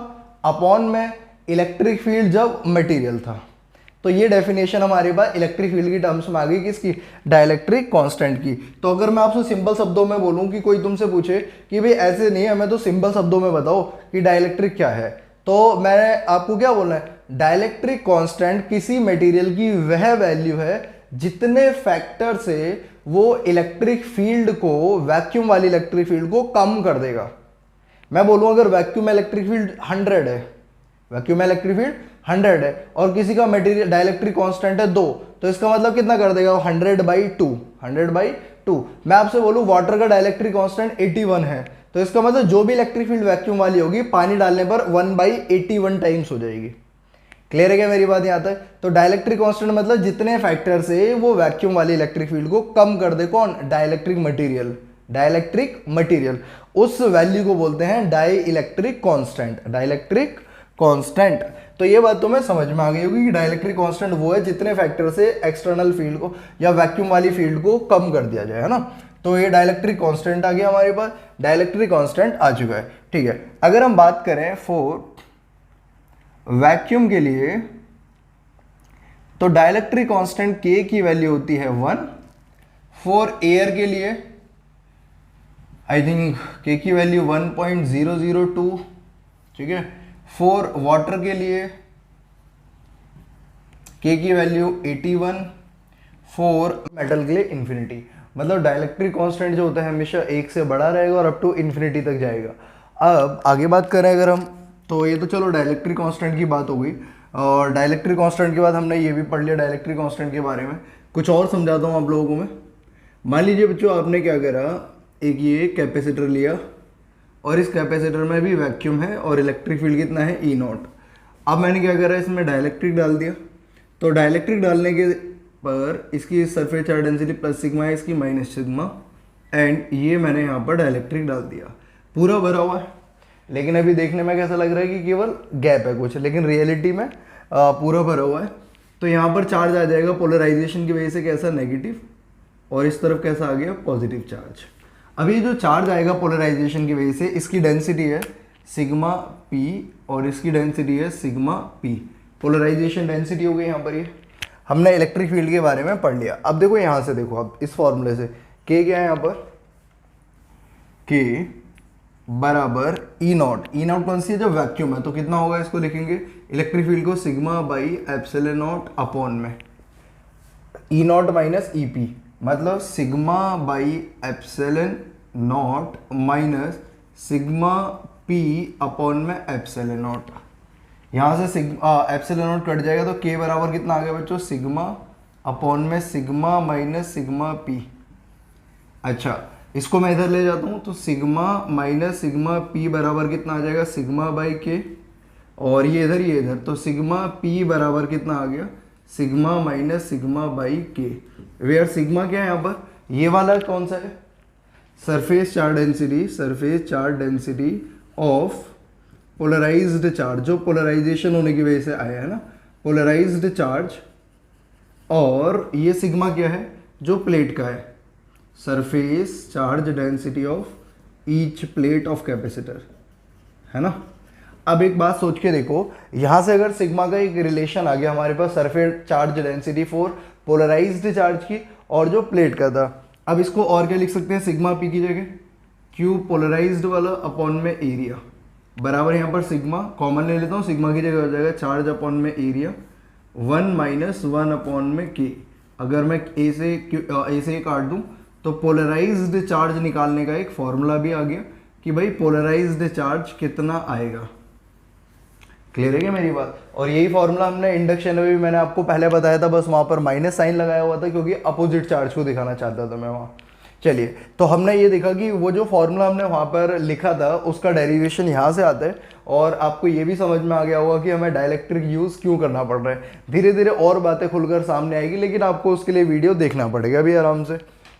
अपॉन में इलेक्ट्रिक फील्ड जब मटेरियल था। तो ये डेफिनेशन हमारे पास इलेक्ट्रिक फील्ड की टर्म्स में आ गई, किसकी, डाइलेक्ट्रिक कांस्टेंट की। तो अगर मैं आपसे सिंपल शब्दों में बोलूं कि कोई तुमसे पूछे कि भाई ऐसे नहीं है, हमें तो सिंपल शब्दों में बताओ कि डाइलेक्ट्रिक क्या है, तो मैंने आपको क्या बोलना है, डाइलेक्ट्रिक कांस्टेंट किसी मटेरियल की वह वैल्यू है जितने फैक्टर से वो इलेक्ट्रिक फील्ड को, वैक्यूम वाली इलेक्ट्रिक फील्ड को कम कर देगा। मैं बोलूं अगर वैक्यूम इलेक्ट्रिक फील्ड 100 है, वैक्यूम इलेक्ट्रिक फील्ड 100 है और किसी का मटेरियल डाइलेक्ट्रिक कांस्टेंट है 2, तो इसका मतलब कितना कर देगा वो, 100/2, 100/2। मैं आपसे बोलूं वाटर का डाइलेक्ट्रिक कांस्टेंट 81 है, तो इसका मतलब जो भी इलेक्ट्रिक फील्ड वैक्यूम वाली होगी पानी डालने पर 1/81 टाइम्स हो जाएगी। क्लियर है क्या मेरी बात यहाँ तक? तो डाइलेक्ट्रिक कांस्टेंट मतलब जितने फैक्टर से वो वैक्यूम वाली इलेक्ट्रिक फील्ड को कम कर दे, कौन, डाइलेक्ट्रिक मटेरियल, डाइलेक्ट्रिक मटेरियल, उस वैल्यू को बोलते हैं dielectric constant, dielectric constant. तो ये बात तुम्हें समझ में आ गई होगी कि डाइलेक्ट्रिक कांस्टेंट वो है जितने फैक्टर से एक्सटर्नल फील्ड को या वैक्यूम वाली फील्ड को कम कर दिया जाए, है ना। तो ये डाइलेक्ट्रिक कांस्टेंट आ गया हमारे पास, डाइलेक्ट्रिक कांस्टेंट आ चुका है, ठीक है। अगर हम बात करें फॉर वैक्यूम के लिए, तो डाइलेक्ट्रिक कांस्टेंट के की वैल्यू होती है 1। फॉर एयर के लिए आई थिंक के की वैल्यू 1.002, ठीक है। फॉर वाटर के लिए के की वैल्यू 81, फॉर मेटल के लिए इन्फिनिटी। मतलब डाइलेक्ट्रिक कांस्टेंट जो होता है हमेशा 1 से बड़ा रहेगा और अप टू इन्फिनिटी तक जाएगा। अब आगे बात करें अगर हम, तो ये तो चलो डाइलेक्ट्रिक कांस्टेंट की बात हो गई, और डाइलेक्ट्रिक कांस्टेंट के बाद हमने ये भी पढ़ लिया डाइलेक्ट्रिक कांस्टेंट के बारे में। कुछ और समझाता हूँ आप लोगों को मैं। मान लीजिए बच्चों आपने क्या करा, एक ये कैपेसिटर लिया और इस कैपेसिटर में भी वैक्यूम है और इलेक्ट्रिक फील्ड कितना है, E0। अब मैंने क्या करा, इसमें डाइलेक्ट्रिक डाल दिया। तो डाइलेक्ट्रिक डालने के पर इसकी surface charge density plus sigma है, इसकी माइनस सिग्मा, एंड ये मैंने यहाँ पर डाइलेक्ट्रिक डाल दिया। पूरा भरा हुआ है, लेकिन अभी देखने में कैसा लग रहा है कि केवल गैप है कुछ, लेकिन रियलिटी में पूरा भरा हुआ है। तो यहाँ पर चार्ज आ जाएगा पोलराइजेशन की वजह से, कैसा, नेगेटिव, और इस तरफ कैसा आ गया, पॉजिटिव चार्ज। अभी जो चार्ज आएगा पोलराइजेशन की वजह से, इसकी डेंसिटी है सिग्मा पी और इसकी डेंसिटी है सिग्मा पी। पोलराइजेशन डेंसिटी हो गई यहाँ पर। ये हमने इलेक्ट्रिक फील्ड के बारे में पढ़ लिया। अब देखो यहाँ से, देखो अब इस फॉर्मूले से के क्या है यहाँ पर, के बराबर E0। E0 कौन सी है, जो वैक्यूम है, तो कितना होगा, इसको लिखेंगे इलेक्ट्रिक फील्ड को sigma by epsilon not upon में E0 माइनस EP, मतलब sigma by epsilon not minus sigma P upon में एप्सिलॉन नॉट। यहाँ से सिग्मा एप्सिलॉन नॉट कट जाएगा तो K बराबर कितना आ गया बच्चों, सिग्मा अपॉन में सिग्मा माइनस सिग्मा P। अच्छा, इसको मैं इधर ले जाता हूँ तो सिग्मा माइनस सिग्मा P बराबर कितना आ जाएगा, सिग्मा बाई K, और ये इधर, तो सिग्मा P बराबर कितना आ गया, sigma minus sigma by K। Where sigma क्या है यहाँ पर, ये वाला कौन सा है, surface charge density, surface charge density of polarised charge, जो पोलराइजेशन होने की वजह से आया है ना, पोलराइज्ड चार्ज। और ये सिग्मा क्या है, जो प्लेट का है, surface charge density of each plate of capacitor, है ना। अब एक बात सोच के देखो, यहाँ से अगर सिग्मा का एक रिलेशन आ गया हमारे पास surface charge density for polarized charge की और जो प्लेट का था, अब इसको और क्या लिख सकते हैं, सिग्मा पी की जगह क्यू पोलराइज्ड वाला अपॉन में एरिया बराबर, यहाँ पर सिग्मा कॉमन ले लेता हूँ, सिग्मा की जगह हो जाएगा चार्ज अपॉन में एरिया 1 माइनस 1 अपॉन में के। अगर मैं ए से काट दूँ तो पोलराइज्ड चार्ज निकालने का एक फॉर्मूला भी आ गया कि भाई पोलराइज्ड चार्ज कितना आएगा। क्लियर है क्या मेरी बात? और यही फॉर्मूला हमने इंडक्शन में भी मैंने आपको पहले बताया था, बस वहाँ पर माइनस साइन लगाया हुआ था क्योंकि अपोजिट चार्ज को दिखाना चाहता था मैं वहाँ। चलिए, तो हमने ये देखा कि वो जो फॉर्मूला हमने वहाँ पर लिखा था उसका डेरिवेशन यहाँ से आता है, और आपको ये भी समझ में आ गया होगा कि हमें डाइलेक्ट्रिक यूज़ क्यों करना पड़ रहा है। धीरे धीरे और बातें खुलकर सामने आएगी, लेकिन आपको उसके लिए वीडियो देखना पड़ेगा अभी आराम से।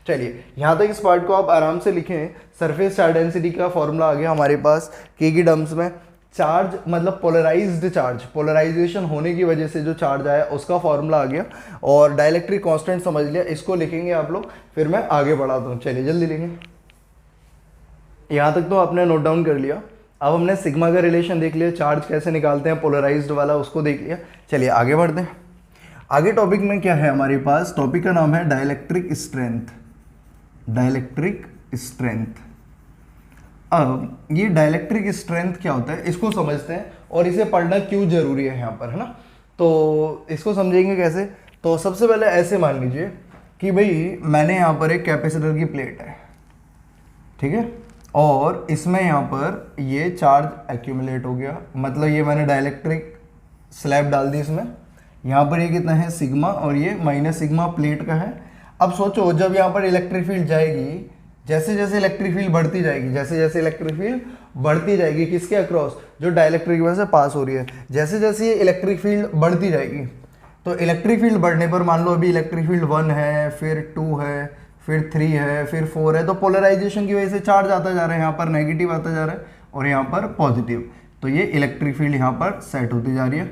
चलिए, यहाँ तक इस पार्ट को आप आराम से लिखें। सरफेस चार्ज डेंसिटी का फॉर्मूला आ गया हमारे पास के की टर्म्स में। चार्ज मतलब पोलराइज्ड चार्ज, पोलराइजेशन होने की वजह से जो चार्ज आया उसका फॉर्मूला आ गया, और डाइलेक्ट्रिक कांस्टेंट समझ लिया। इसको लिखेंगे आप लोग, फिर मैं आगे बढ़ाता हूँ। चलिए जल्दी लिखें। यहाँ तक तो आपने नोट डाउन कर लिया। अब हमने सिग्मा का रिलेशन देख लिया, चार्ज कैसे निकालते हैं पोलराइज्ड वाला उसको देख लिया। चलिए आगे बढ़ते हैं। आगे टॉपिक में क्या है हमारे पास, टॉपिक का नाम है डाइलेक्ट्रिक स्ट्रेंथ। Dielectric strength. अब ये डाइलेक्ट्रिक स्ट्रेंथ क्या होता है इसको समझते हैं, और इसे पढ़ना क्यों जरूरी है यहाँ पर, है ना। तो इसको समझेंगे कैसे। तो सबसे पहले ऐसे मान लीजिए कि भाई मैंने यहाँ पर एक कैपेसिटर की प्लेट है, ठीक है, और इसमें यहाँ पर ये चार्ज एक्यूमुलेट हो गया, मतलब ये मैंने डाइलेक्ट्रिक स्लैब डाल दी इसमें। यहाँ पर ये कितना है सिग्मा, और ये माइनस सिग्मा प्लेट का है। अब सोचो जब यहाँ पर इलेक्ट्रिक फील्ड जाएगी, जैसे जैसे इलेक्ट्रिक फील्ड बढ़ती जाएगी, जैसे जैसे इलेक्ट्रिक फील्ड बढ़ती जाएगी किसके अक्रॉस, जो डाइलेक्ट्रिक की वजह से पास हो रही है, जैसे जैसे ये इलेक्ट्रिक फील्ड बढ़ती जाएगी, तो इलेक्ट्रिक फील्ड बढ़ने पर मान लो अभी इलेक्ट्रिक फील्ड 1 है, फिर 2 है, फिर 3 है, फिर 4 है, तो पोलराइजेशन की वजह से चार्ज आता जा रहा है, यहाँ पर नेगेटिव आता जा रहा है और यहाँ पर पॉजिटिव। तो ये इलेक्ट्रिक फील्ड यहाँ पर सेट होती जा रही है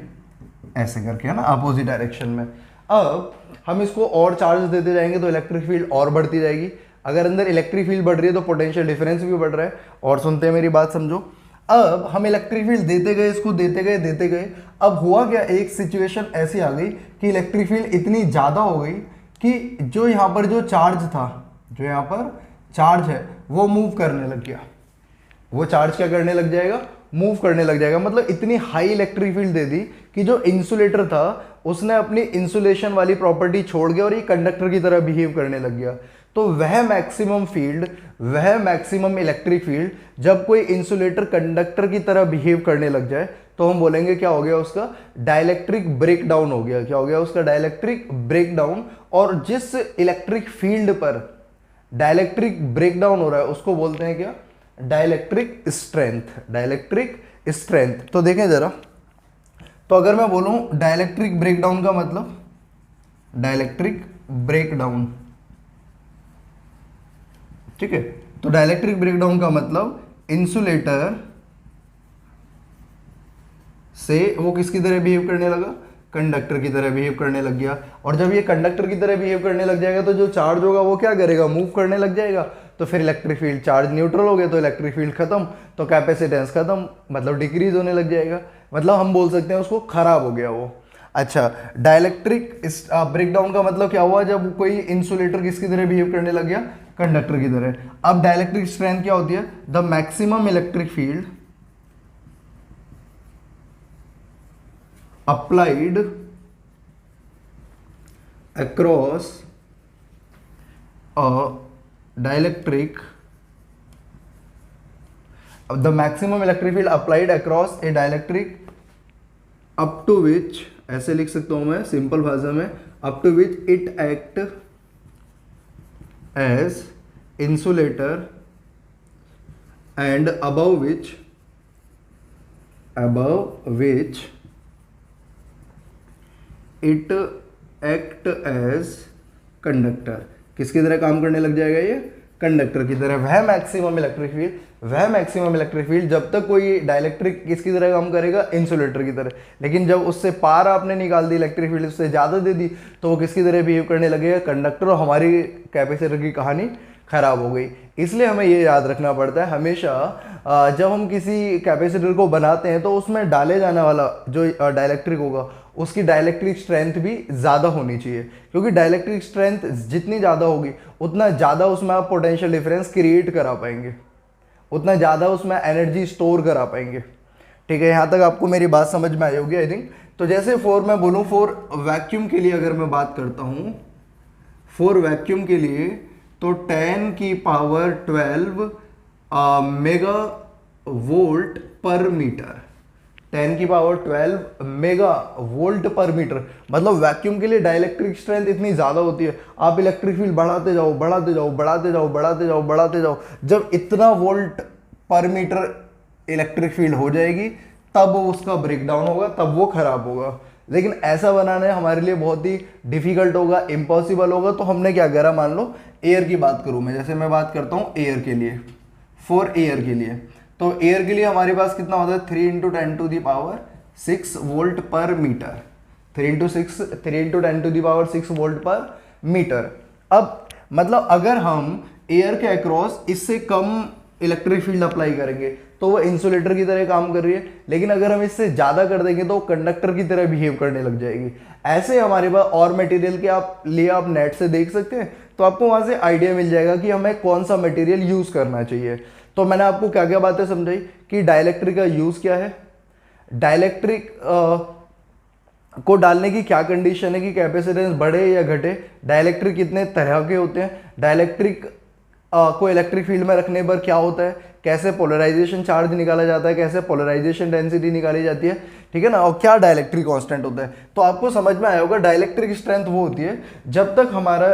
ऐसे करके, है ना, अपोजिट डायरेक्शन में। अब हम इसको और चार्ज देते जाएंगे तो इलेक्ट्रिक फील्ड और बढ़ती जाएगी। अगर अंदर इलेक्ट्रिक फील्ड बढ़ रही है तो पोटेंशियल डिफरेंस भी बढ़ रहा है। और सुनते हैं मेरी बात, समझो। अब हम इलेक्ट्रिक फील्ड देते गए, इसको देते गए। अब हुआ क्या, एक सिचुएशन ऐसी आ गई कि इलेक्ट्रिक फील्ड इतनी ज़्यादा हो गई कि जो यहाँ पर जो चार्ज था, जो यहाँ पर चार्ज है वो मूव करने लग गया। वो चार्ज क्या करने लग जाएगा, मूव करने लग जाएगा। मतलब इतनी हाई इलेक्ट्रिक फील्ड दे दी कि जो इंसुलेटर था उसने अपनी इंसुलेशन वाली प्रॉपर्टी छोड़ गया और ये कंडक्टर की तरह बिहेव करने लग गया। तो वह मैक्सिमम फील्ड, वह मैक्सिमम इलेक्ट्रिक फील्ड जब कोई इंसुलेटर कंडक्टर की तरह बिहेव करने लग जाए तो हम बोलेंगे क्या हो गया, उसका डाइलेक्ट्रिक ब्रेकडाउन हो गया। क्या हो गया, उसका डाइलेक्ट्रिक ब्रेकडाउन। और जिस इलेक्ट्रिक फील्ड पर डाइलेक्ट्रिक ब्रेकडाउन हो रहा है उसको बोलते हैं क्या, डाइलेक्ट्रिक स्ट्रेंथ। Dielectric strength. तो देखें जरा, तो अगर मैं बोलूं डाइलेक्ट्रिक ब्रेकडाउन का मतलब, डाइलेक्ट्रिक ब्रेकडाउन, ठीक है, तो डाइलेक्ट्रिक ब्रेकडाउन का मतलब इंसुलेटर से वो किसकी तरह बिहेव करने लगा, कंडक्टर की तरह बिहेव करने लग गया। और जब ये कंडक्टर की तरह बिहेव करने लग जाएगा तो जो चार्ज होगा वो क्या करेगा, मूव करने लग जाएगा। तो फिर इलेक्ट्रिक फील्ड, चार्ज न्यूट्रल हो गया तो इलेक्ट्रिक फील्ड खत्म, तो कैपेसिटेंस खत्म, मतलब डिक्रीज होने लग जाएगा। मतलब हम बोल सकते हैं उसको खराब हो गया वो। अच्छा, डाइलेक्ट्रिक ब्रेकडाउन का मतलब क्या हुआ, जब कोई इंसुलेटर किसकी तरह बिहेव करने लग गया, कंडक्टर की तरह। अब डाइलेक्ट्रिक स्ट्रेंथ क्या होती है, the maximum electric field applied across a dielectric, the maximum electric field applied across a dielectric up to which, ऐसे लिख सकता हूं मैं सिंपल भाषा में, up to which it act as insulator and above which it act as conductor. किसकी तरह काम करने लग जाएगा ये, कंडक्टर की तरह। वह मैक्सिमम इलेक्ट्रिक फील्ड, वह मैक्सिमम इलेक्ट्रिक फील्ड जब तक कोई डाइलेक्ट्रिक किसकी तरह काम करेगा, इंसुलेटर की तरह। लेकिन जब उससे पार आपने निकाल दी, इलेक्ट्रिक फील्ड उससे ज़्यादा दे दी, तो वो किसकी तरह बिहेव करने लगेगा, कंडक्टर। और हमारी कैपेसिटर की कहानी खराब हो गई। इसलिए हमें ये याद रखना पड़ता है हमेशा, जब हम किसी कैपेसिटर को बनाते हैं तो उसमें डाले जाने वाला जो डाइलेक्ट्रिक होगा उसकी डाइलेक्ट्रिक स्ट्रेंथ भी ज़्यादा होनी चाहिए, क्योंकि डाइलेक्ट्रिक स्ट्रेंथ जितनी ज़्यादा होगी उतना ज़्यादा उसमें आप पोटेंशियल डिफरेंस क्रिएट करा पाएंगे, उतना ज़्यादा उसमें एनर्जी स्टोर करा पाएंगे। ठीक है, यहाँ तक आपको मेरी बात समझ में आई होगी आई थिंक। तो जैसे मैं बोलूँ फॉर वैक्यूम के लिए अगर मैं बात करता हूँ, फॉर वैक्यूम के लिए तो 10 की पावर 12 मेगा वोल्ट पर मीटर, 10⁻12 मेगा वोल्ट पर मीटर। मतलब वैक्यूम के लिए डाइलेक्ट्रिक स्ट्रेंथ इतनी ज़्यादा होती है, आप इलेक्ट्रिक फील्ड बढ़ाते जाओ बढ़ाते जाओ बढ़ाते जाओ बढ़ाते जाओ बढ़ाते जाओ, जब इतना वोल्ट पर मीटर इलेक्ट्रिक फील्ड हो जाएगी तब उसका ब्रेकडाउन होगा, तब वो खराब होगा। लेकिन ऐसा बनाना हमारे लिए बहुत ही डिफिकल्ट होगा, इम्पॉसिबल होगा। तो हमने क्या करा, मान लो एयर की बात करूं मैं, जैसे मैं बात करता हूं एयर के लिए, फॉर एयर के लिए, तो एयर के लिए हमारे पास कितना होता है 3 × 10⁶ वोल्ट पर मीटर, 3 × 10⁶ वोल्ट पर मीटर। अब मतलब अगर हम एयर के अक्रॉस इससे कम इलेक्ट्रिक फील्ड अप्लाई करेंगे तो वो इंसुलेटर की तरह काम कर रही है, लेकिन अगर हम इससे ज़्यादा कर देंगे तो कंडक्टर की तरह बिहेव करने लग जाएगी। ऐसे हमारे पास और मटेरियल के आप नेट से देख सकते हैं, तो आपको वहाँ से आइडिया मिल जाएगा कि हमें कौन सा मटेरियल यूज़ करना चाहिए। तो मैंने आपको क्या क्या बातें समझाई कि डाइलेक्ट्रिक का यूज़ क्या है, डाइलेक्ट्रिक को डालने की क्या कंडीशन है कि कैपेसिटेंस बढ़े या घटे, डाइलेक्ट्रिक कितने तरह के होते हैं, डाइलेक्ट्रिक को इलेक्ट्रिक फील्ड में रखने पर क्या होता है, कैसे पोलराइजेशन चार्ज निकाला जाता है, कैसे पोलराइजेशन डेंसिटी निकाली जाती है, ठीक है ना, और क्या डाइलेक्ट्रिक कांस्टेंट होता है। तो आपको समझ में आया होगा डाइलेक्ट्रिक स्ट्रेंथ वो होती है जब तक हमारा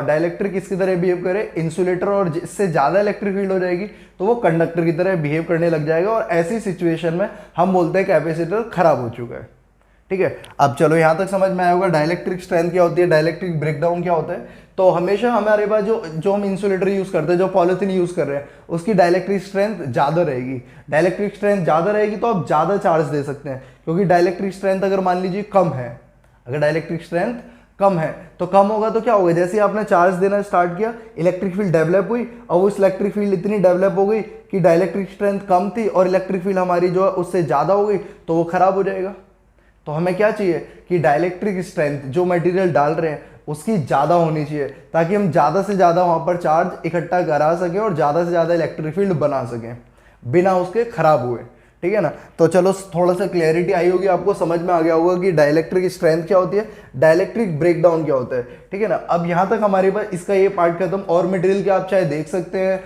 डाइलेक्ट्रिक इसकी तरह बिहेव करे, इंसुलेटर, और इससे ज़्यादा इलेक्ट्रिक फील्ड हो जाएगी तो वो कंडक्टर की तरह बिहेव करने लग जाएगा, और ऐसी सिचुएशन में हम बोलते हैं कैपेसिटर खराब हो चुका है। ठीक है, अब चलो यहाँ तक समझ में आया होगा डाइलेक्ट्रिक स्ट्रेंथ क्या होती है, डाइलेक्ट्रिक ब्रेकडाउन क्या होता है। तो हमेशा हमारे पास जो हम इंसुलेटर यूज़ करते हैं, जो पॉलिथीन यूज़ कर रहे हैं, उसकी डाइलेक्ट्रिक स्ट्रेंथ ज़्यादा रहेगी। डाइलेक्ट्रिक स्ट्रेंथ ज़्यादा रहेगी तो आप ज़्यादा चार्ज दे सकते हैं, क्योंकि डाइलेक्ट्रिक स्ट्रेंथ अगर मान लीजिए कम है, अगर डाइलेक्ट्रिक स्ट्रेंथ कम है तो कम होगा तो क्या होगा, जैसे आपने चार्ज देना स्टार्ट किया, इलेक्ट्रिक फील्ड डेवलप हुई, और वो इलेक्ट्रिक फील्ड इतनी डेवलप हो गई कि डाइलेक्ट्रिक स्ट्रेंथ कम थी और इलेक्ट्रिक फील्ड हमारी जो है उससे ज़्यादा हो गई, तो वो खराब हो जाएगा। तो हमें क्या चाहिए कि डाइलेक्ट्रिक स्ट्रेंथ जो मटेरियल डाल रहे हैं उसकी ज़्यादा होनी चाहिए, ताकि हम ज़्यादा से ज़्यादा वहाँ पर चार्ज इकट्ठा करा सकें और ज़्यादा से ज़्यादा इलेक्ट्रिक फील्ड बना सकें बिना उसके खराब हुए। ठीक है ना, तो चलो थोड़ा सा क्लैरिटी आई होगी, आपको समझ में आ गया होगा कि डाइलेक्ट्रिक स्ट्रेंथ क्या होती है, डाइलेक्ट्रिक ब्रेकडाउन क्या होता है। ठीक है ना, अब यहाँ तक हमारे पास इसका ये पार्ट खत्म। और मटेरियल के आप चाहे देख सकते हैं,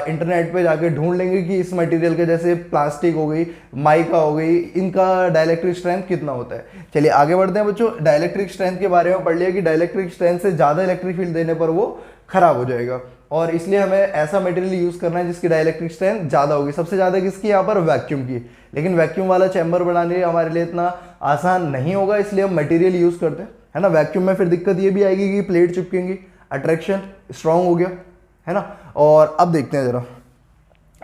इंटरनेट पे जाके ढूंढ लेंगे कि इस मटेरियल के, जैसे प्लास्टिक हो गई, माइका हो गई, इनका डाइलेक्ट्रिक स्ट्रेंथ कितना होता है। चलिए आगे बढ़ते हैं बच्चों, डाइलेक्ट्रिक स्ट्रेंथ के बारे में पढ़ लिया कि डाइलेक्ट्रिक स्ट्रेंथ से ज़्यादा इलेक्ट्रिक फील्ड देने पर वो खराब हो जाएगा, और इसलिए हमें ऐसा मटेरियल यूज़ करना है जिसकी डाइलेक्ट्रिक स्ट्रेंथ ज़्यादा होगी। सबसे ज़्यादा किसकी, यहाँ पर वैक्यूम की, लेकिन वैक्यूम वाला चैम्बर बनाने हमारे लिए इतना आसान नहीं होगा, इसलिए हम मटेरियल यूज़ करते हैं, है ना। वैक्यूम में फिर दिक्कत ये भी आएगी कि प्लेट चिपकेंगी, अट्रैक्शन स्ट्रांग हो गया, है ना। और अब देखते हैं जरा,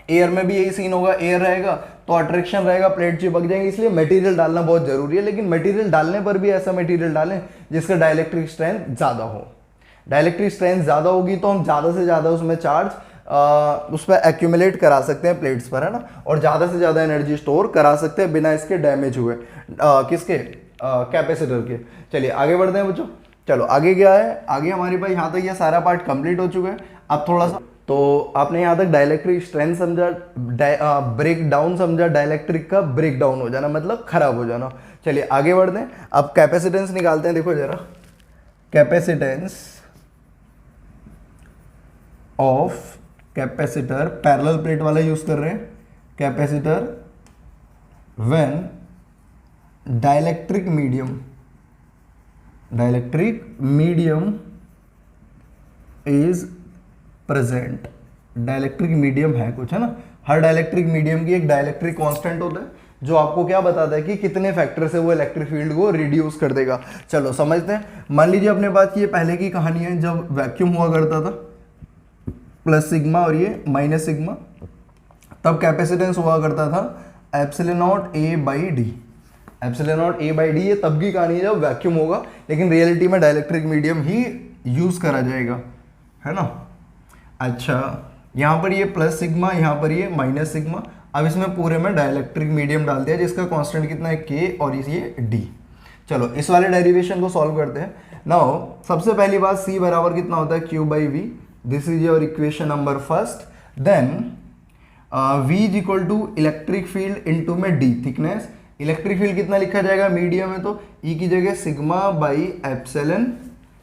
एयर में भी यही सीन होगा, एयर रहेगा तो अट्रैक्शन रहेगा, प्लेट चिपक जाएंगे, इसलिए मटेरियल डालना बहुत ज़रूरी है। लेकिन मटेरियल डालने पर भी ऐसा मटेरियल डालें जिसका डाइलेक्ट्रिक स्ट्रेंथ ज़्यादा हो। डाइलेक्ट्रिक स्ट्रेंथ ज़्यादा होगी तो हम ज़्यादा से ज़्यादा उसमें चार्ज उस पर एक्यूमुलेट करा सकते हैं प्लेट्स पर, है ना, और ज़्यादा से ज़्यादा एनर्जी स्टोर करा सकते हैं बिना इसके डैमेज हुए, किसके, कैपेसिटर के। चलिए आगे बढ़ते हैं बच्चों। चलो आगे क्या है, आगे हमारे पास यहाँ तक ये सारा पार्ट कंप्लीट हो चुका है। अब थोड़ा सा, तो आपने यहाँ तक डाइलेक्ट्रिक स्ट्रेंथ समझा, ब्रेक डाउन समझा, डाइलेक्ट्रिक का ब्रेक डाउन हो जाना मतलब खराब हो जाना। चलिए आगे बढ़ते हैं, अब कैपेसिटेंस निकालते हैं। देखो जरा, capacitance of capacitor, parallel plate वाला यूज कर रहे हैं, capacitor when dielectric medium is present. Dielectric medium है कुछ, है ना, हर डाइलेक्ट्रिक मीडियम की एक डाइलेक्ट्रिक कांस्टेंट होता है जो आपको क्या बताता है कि कितने फैक्टर से वो इलेक्ट्रिक फील्ड को रिड्यूस कर देगा। चलो समझते हैं। मान लीजिए अपने बात की ये पहले की कहानी है, जब वैक्यूम हुआ करता था प्लस सिग्मा और ये माइनस सिग्मा, तब कैपेसिटेंस हुआ करता था epsilon not a by D. Epsilon not a by D ये तब की कहानी है जब वैक्यूम होगा, लेकिन रियलिटी में डाइलेक्ट्रिक मीडियम ही यूज करा जाएगा, है ना। अच्छा, यहाँ पर ये प्लस सिग्मा, यहाँ पर ये माइनस सिग्मा। अब इसमें पूरे में डाइलेक्ट्रिक मीडियम डाल दिया जिसका कांस्टेंट कितना है के, और ये डी। चलो इस वाले डेरिवेशन को सॉल्व करते हैं। नाउ सबसे पहली बात, सी बराबर कितना होता है, Q by V. This is your equation number first. Then V is equal to electric field into में डी, थिकनेस। इलेक्ट्रिक फील्ड कितना लिखा जाएगा, मीडियम है तो E की जगह सिग्मा बाई एप्सिलॉन,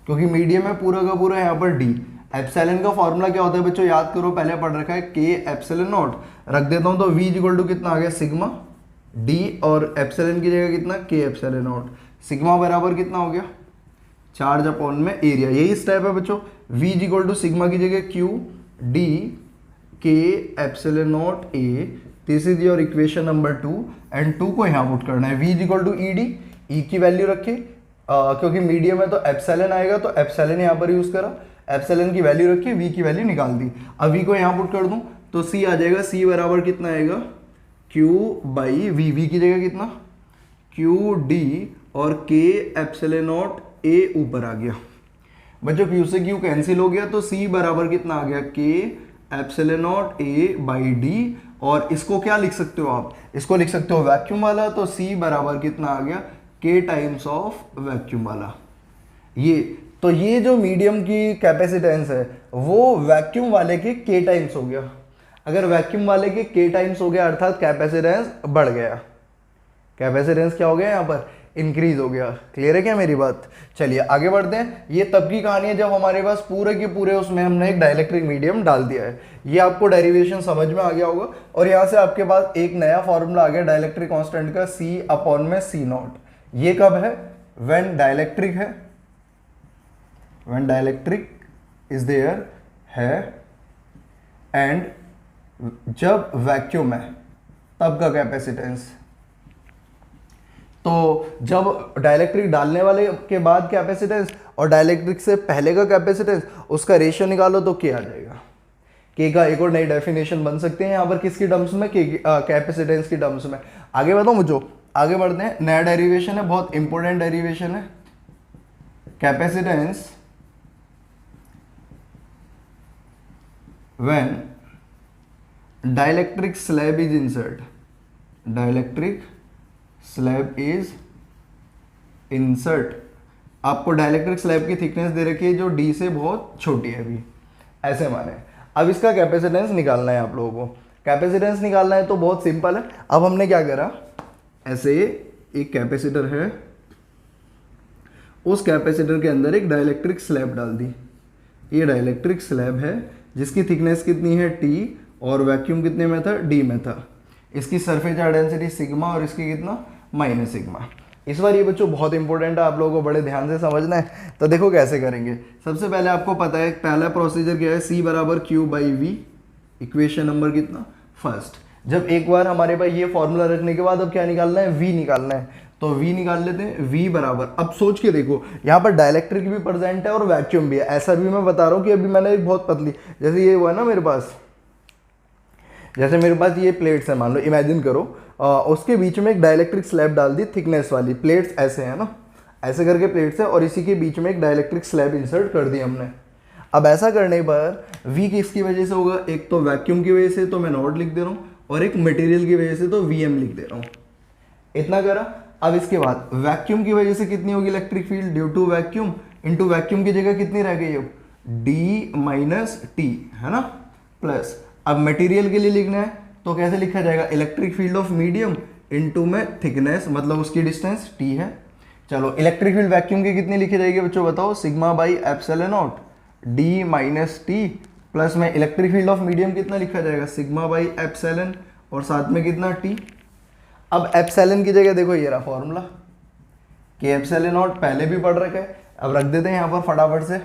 क्योंकि मीडियम है पूरा का पूरा, यहाँ पर डी। एप्सिलॉन का फॉर्मूला क्या होता है बच्चों, याद करो, पहले पढ़ रखा है, के एप्सिलॉन नॉट। रख देता हूँ तो V इज इक्वल टू कितना आ गया, सिग्मा डी और एप्सिलॉन की जगह कितना के एप्सिलॉन नॉट, सिग्मा बराबर कितना हो गया चार्ज अपॉन में एरिया। यही स्टेप है बच्चों, V is equal to sigma की जगह Q D के epsilon naught A, this is your equation number 2 and 2 को यहाँ पुट करना है। V is equal to E D, E की वैल्यू रखी क्योंकि मीडियम है तो एप्सिलॉन आएगा तो एप्सिलॉन यहाँ पर यूज करा, एप्सिलॉन की वैल्यू रखी, V की वैल्यू निकाल दी। अब V को यहाँ पुट कर दूं तो C आ जाएगा, C बराबर कितना आएगा Q बाई V, V की जगह कितना Q D और K एप्सिलॉन नॉट A ऊपर आ गया। बच्चों Q से Q कैंसिल हो गया तो C बराबर कितना आ गया K epsilon naught A by D, और इसको क्या लिख सकते हो आप, इसको लिख सकते हो वैक्यूम वाला, तो C बराबर कितना आ गया K टाइम्स ऑफ वैक्यूम वाला। ये जो मीडियम की कैपेसिटेंस है वो वैक्यूम वाले के K टाइम्स हो गया। अगर वैक्यूम वाले के K टाइम्स हो गया अर्थात कैपेसिटेंस बढ़ गया, कैपेसिटेंस क्या हो गया यहाँ पर इंक्रीज हो गया। क्लियर है क्या मेरी बात? चलिए आगे बढ़ते हैं। ये तब की कहानी है जब हमारे पास पूरे के पूरे उसमें हमने एक डाइलेक्ट्रिक मीडियम डाल दिया है। ये आपको डेरिवेशन समझ में आ गया होगा और यहाँ से आपके पास एक नया फॉर्मूला आ गया डाइलेक्ट्रिक कांस्टेंट का, C अपॉन में C नॉट। ये कब है? व्हेन डाइलेक्ट्रिक है, व्हेन डाइलेक्ट्रिक इज देयर है एंड जब वैक्यूम है तब का कैपेसिटेंस। तो जब डाइलेक्ट्रिक डालने वाले के बाद कैपेसिटेंस और डाइलेक्ट्रिक से पहले का कैपेसिटेंस, उसका रेशियो निकालो तो क्या आ जाएगा। के का एक और नई डेफिनेशन बन सकते हैं यहाँ पर किसकी टर्म्स में, के कैपेसिटेंस की टर्म्स में। आगे बताओ मुझे, आगे बढ़ते हैं। नया डेरिवेशन है, बहुत इंपॉर्टेंट डेरिवेशन है। Capacitance when dielectric slab is insert, dielectric slab is insert. आपको डाइलेक्ट्रिक स्लैब की थिकनेस दे रखी है जो D से बहुत छोटी है अभी, ऐसे माने। अब इसका कैपेसिटेंस निकालना है आप लोगों को। कैपेसिटेंस निकालना है तो बहुत सिंपल है। अब हमने क्या करा, ऐसे एक कैपेसिटर है, उस कैपेसिटर के अंदर एक डाइलेक्ट्रिक स्लैब डाल दी। ये डाइलेक्ट्रिक स्लैब है जिसकी थिकनेस कितनी है T और वैक्यूम कितने में था, D में था। इसकी सरफेस चार्ज डेंसिटी सिग्मा और इसकी कितना माइनस सिग्मा। इस बार ये बच्चों बहुत इंपॉर्टेंट है, आप लोगों को बड़े ध्यान से समझना है। तो देखो कैसे करेंगे। सबसे पहले आपको पता है पहला प्रोसीजर क्या है, C बराबर Q by V, equation number कितना फर्स्ट। जब एक बार हमारे पास ये फॉर्मूला रखने के बाद अब क्या निकालना है, V निकालना है। तो V निकाल लेते हैं। V बराबर, अब सोच के देखो यहाँ पर डाइलेक्ट्रिक भी प्रेजेंट है और वैक्यूम भी है। ऐसा भी मैं बता रहा हूँ कि अभी मैंने एक बहुत पतली, जैसे ये हुआ ना मेरे पास, जैसे मेरे पास ये प्लेट्स है, मान लो इमेजिन करो, उसके बीच में एक डाइलेक्ट्रिक स्लैब डाल दी थिकनेस वाली। प्लेट्स ऐसे है ना, ऐसे करके प्लेट्स है और इसी के बीच में एक डाइलेक्ट्रिक स्लैब इंसर्ट कर दी हमने। अब ऐसा करने पर V किसकी वजह से होगा, एक तो वैक्यूम की वजह से तो मैं नॉट लिख दे रहा हूँ, और एक मटेरियल की वजह से तो VM लिख दे रहा हूँ। इतना करा। अब इसके बाद वैक्यूम की वजह से कितनी होगी electric field, due to vacuum, into vacuum की जगह कितनी रह गई अब, D माइनस T है ना, प्लस। अब मटेरियल के लिए लिखना है तो कैसे लिखा जाएगा, electric field of medium into में थिकनेस, मतलब उसकी डिस्टेंस T है। चलो इलेक्ट्रिक फील्ड वैक्यूम की कितनी लिखी जाएगी बच्चों बताओ, sigma by epsilon not D minus T, plus में इलेक्ट्रिक फील्ड ऑफ मीडियम कितना लिखा जाएगा, सिग्मा बाई एप्सिलॉन और साथ में कितना T। अब एप्सिलॉन की जगह देखो ये रहा फॉर्मूला, कि एप्सिलॉन नॉट पहले भी पढ़ रखा है, अब रख देते हैं यहाँ पर फटाफट से,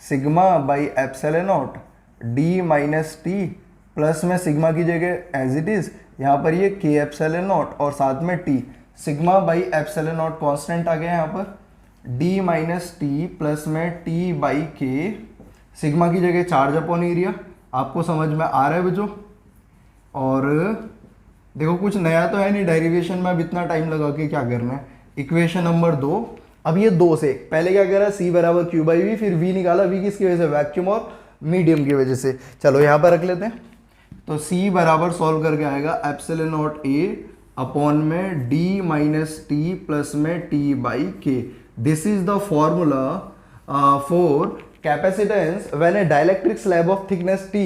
sigma by epsilon not D minus T, plus में सिग्मा की जगह एज इट इज यहाँ पर ये K एप्सिलॉन नॉट और साथ में T। Sigma by epsilon naught constant आ गया यहाँ पर, D माइनस T प्लस में T बाई K, सिग्मा की जगह चार्ज अपॉन एरिया। आपको समझ में आ रहा है बच्चों? और देखो कुछ नया तो है नहीं डेरिवेशन में, अब इतना टाइम लगा के क्या करना है। इक्वेशन नंबर 2, अब ये 2 से पहले क्या करा, C बराबर Q बाई V, फिर V निकाला, V किसकी वजह से, वैक्यूम और मीडियम की वजह से। चलो यहाँ पर रख लेते हैं। तो C बराबर सॉल्व करके आएगा एप्सिलॉन नॉट A अपॉन में D माइनस T प्लस में T by K। This is the formula for capacitance when A dielectric slab of thickness T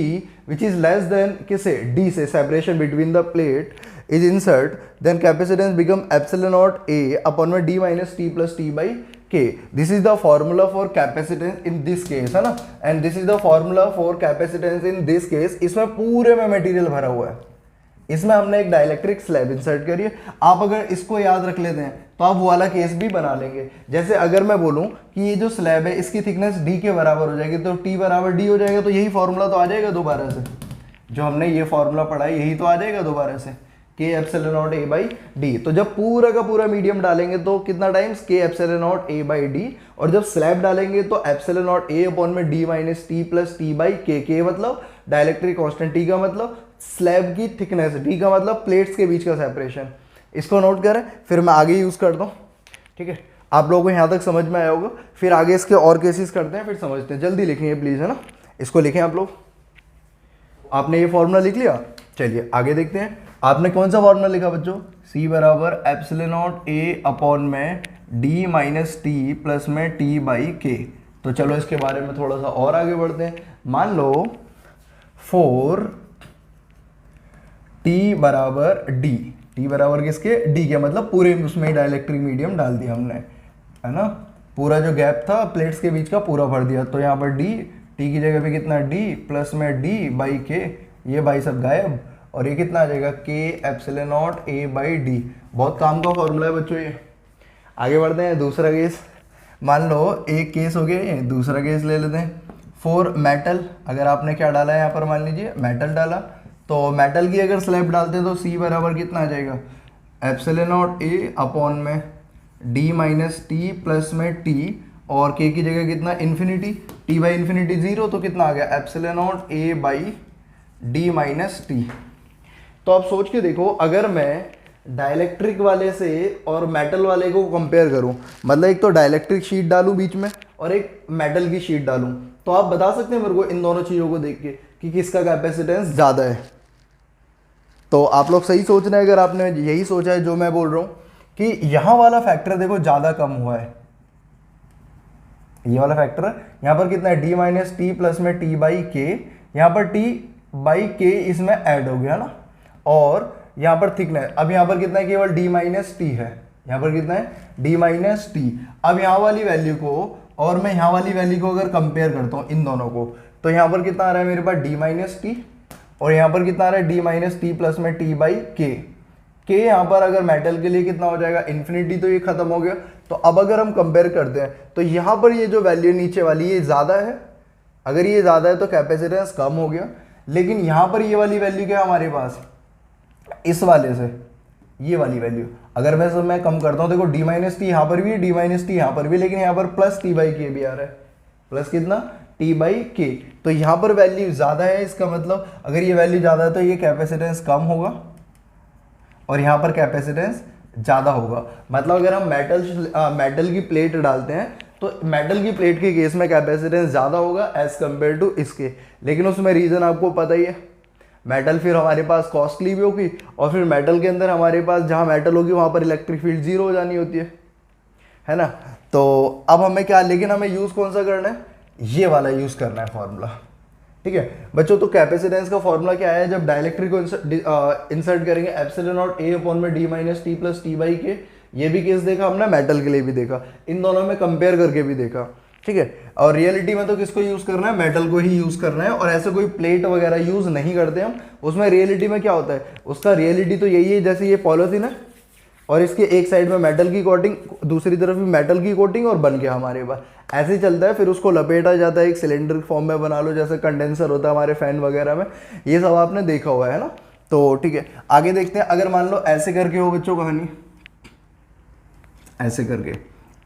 which is less than किसे, D से, separation between the plate is insert, then capacitance become epsilon naught A upon में D minus T plus T by K. This is the formula for capacitance in this case है ना, and this is the formula for capacitance in this case। इसमें पूरे में material भरा हुआ है, इसमें हमने एक डाइलेक्ट्रिक स्लैब इंसर्ट करी है। आप अगर इसको याद रख लेते हैं तो आप वो वाला केस भी बना लेंगे। जैसे अगर मैं बोलूं कि ये जो स्लैब है इसकी थिकनेस d के बराबर हो जाएगी, तो t बराबर d हो जाएगा, तो यही फॉर्मूला तो आ जाएगा दोबारा से, जो हमने ये फॉर्मूला पढ़ा है यही तो आ जाएगा दोबारा से, k epsilon naught a by D. तो जब पूरा का पूरा मीडियम डालेंगे तो कितना times k epsilon naught a by D, और जब स्लैब डालेंगे तो एप्सिलॉन नॉट a अपॉन में d minus T plus T by के मतलब डायलेक्ट्रिक कांस्टेंट, t का मतलब स्लैब की थिकनेस, d का मतलब प्लेट्स के बीच का सेपरेशन। इसको नोट करें, फिर मैं आगे यूज करता हूँ, ठीक है। आप लोगों को यहाँ तक समझ में आया होगा, फिर आगे इसके और केसेस करते हैं, फिर समझते हैं। जल्दी लिखेंगे प्लीज, है ना, इसको लिखें आप लोग। आपने ये फॉर्मूला लिख लिया, चलिए आगे देखते हैं। आपने कौन सा फॉर्मूला लिखा बच्चों, c बराबर एप्सिलॉन नॉट a अपॉन में d माइनस टी प्लस में t बाई के। तो चलो इसके बारे में थोड़ा सा और आगे बढ़ते हैं। मान लो फॉर t बराबर d, t बराबर किसके, d के, मतलब पूरे उसमें डाइलेक्ट्रिक मीडियम डाल दिया हमने, है ना, पूरा जो गैप था प्लेट्स के बीच का पूरा भर दिया। तो यहाँ पर d, t की जगह पे कितना d प्लस में d बाई के, ये बाई सब गायब, और ये कितना आ जाएगा k epsilon naught a by D. बहुत काम का फॉर्मूला है बच्चों ये। आगे बढ़ते हैं, दूसरा केस। मान लो एक केस हो गया, ये दूसरा केस ले लेते हैं। फॉर मेटल, अगर आपने क्या डाला है यहाँ पर, मान लीजिए मेटल डाला, तो मेटल की अगर स्लैब डालते हैं तो c बराबर कितना आ जाएगा, एप्सिलॉन नॉट a अपॉन में d माइनस टी प्लस में t, और k की जगह कितना इन्फिनिटी, t बाई इन्फिनिटी 0, तो कितना आ गया epsilon naught a by d minus T. तो आप सोच के देखो, अगर मैं डाइलेक्ट्रिक वाले से और मेटल वाले को कंपेयर करूं, मतलब एक तो डाइलेक्ट्रिक शीट डालूं बीच में और एक मेटल की शीट डालूं, तो आप बता सकते हैं मेरे को इन दोनों चीज़ों को देख के कि किसका कैपेसिटेंस ज़्यादा है। तो आप लोग सही सोच रहे हैं, अगर आपने यही सोचा है जो मैं बोल रहा हूँ कि यहाँ वाला फैक्टर देखो ज़्यादा कम हुआ है, ये वाला फैक्टर यहाँ पर कितना है, डी माइनस टी प्लस में टी बाई के, यहाँ पर टी बाई के इसमें ऐड हो गया ना, और यहाँ पर थिकनेस, अब यहाँ पर कितना है, केवल d माइनस टी है, यहाँ पर कितना है d माइनस टी। अब यहाँ वाली वैल्यू को और मैं यहाँ वाली वैल्यू को अगर कंपेयर करता हूँ इन दोनों को, तो यहाँ पर कितना आ रहा है मेरे पास d माइनस टी, और यहाँ पर कितना आ रहा है d माइनस टी प्लस में t बाई के यहाँ पर अगर मेटल के लिए कितना हो जाएगा इन्फिनिटी, तो ये खत्म हो गया। तो अब अगर हम कंपेयर करते हैं तो यहाँ पर ये जो वैल्यू नीचे वाली ये ज़्यादा है, अगर ये ज़्यादा है तो कैपेसिटेंस कम हो गया। लेकिन यहाँ पर ये वाली वैल्यू क्या है हमारे पास, इस वाले से ये वाली वैल्यू अगर मैं कम करता हूँ, देखो d माइनस टी यहाँ पर भी है, d माइनस टी यहाँ पर भी, लेकिन यहाँ पर प्लस टी बाई के भी आ रहा है, प्लस कितना t बाई के। तो यहाँ पर वैल्यू ज़्यादा है, इसका मतलब अगर ये वैल्यू ज़्यादा है तो ये कैपेसिटेंस कम होगा और यहाँ पर कैपेसिटेंस ज़्यादा होगा। मतलब अगर हम मेटल की प्लेट डालते हैं तो मेटल की प्लेट के केस में कैपेसिटेंस ज़्यादा होगा एज कम्पेयर टू इसके। लेकिन उसमें रीज़न आपको पता ही है, मेटल फिर हमारे पास कॉस्टली भी होगी, और फिर मेटल के अंदर हमारे पास जहाँ मेटल होगी वहाँ पर इलेक्ट्रिक फील्ड जीरो हो जानी होती है ना। तो अब हमें क्या, लेकिन हमें यूज़ कौन सा करना है, ये वाला यूज़ करना है फॉर्मूला, ठीक है बच्चों। तो कैपेसिटेंस का फॉर्मूला क्या है, जब डाइलेक्ट्रिक को इंसर्ट करेंगे एप्सिलॉन नॉट a अपॉन में d minus T plus T by के। ये भी केस देखा हमने, मेटल के लिए भी देखा, इन दोनों में कंपेयर करके भी देखा, ठीक है। और रियलिटी में तो किसको यूज़ करना है, मेटल को ही यूज़ करना है, और ऐसे कोई प्लेट वगैरह यूज़ नहीं करते हम। उसमें रियलिटी में क्या होता है, उसका रियलिटी तो यही है, जैसे ये पॉलीथीन है और इसके एक साइड में मेटल की कोटिंग, दूसरी तरफ भी मेटल की कोटिंग, और बन गया हमारे पास, ऐसे ही चलता है। फिर उसको लपेटा जाता है, एक सिलेंडर फॉर्म में बना लो, जैसे कंडेंसर होता है हमारे फैन वगैरह में, ये सब आपने देखा हुआ है ना। तो ठीक है, आगे देखते हैं। अगर मान लो ऐसे करके हो बच्चों कहानी, ऐसे करके,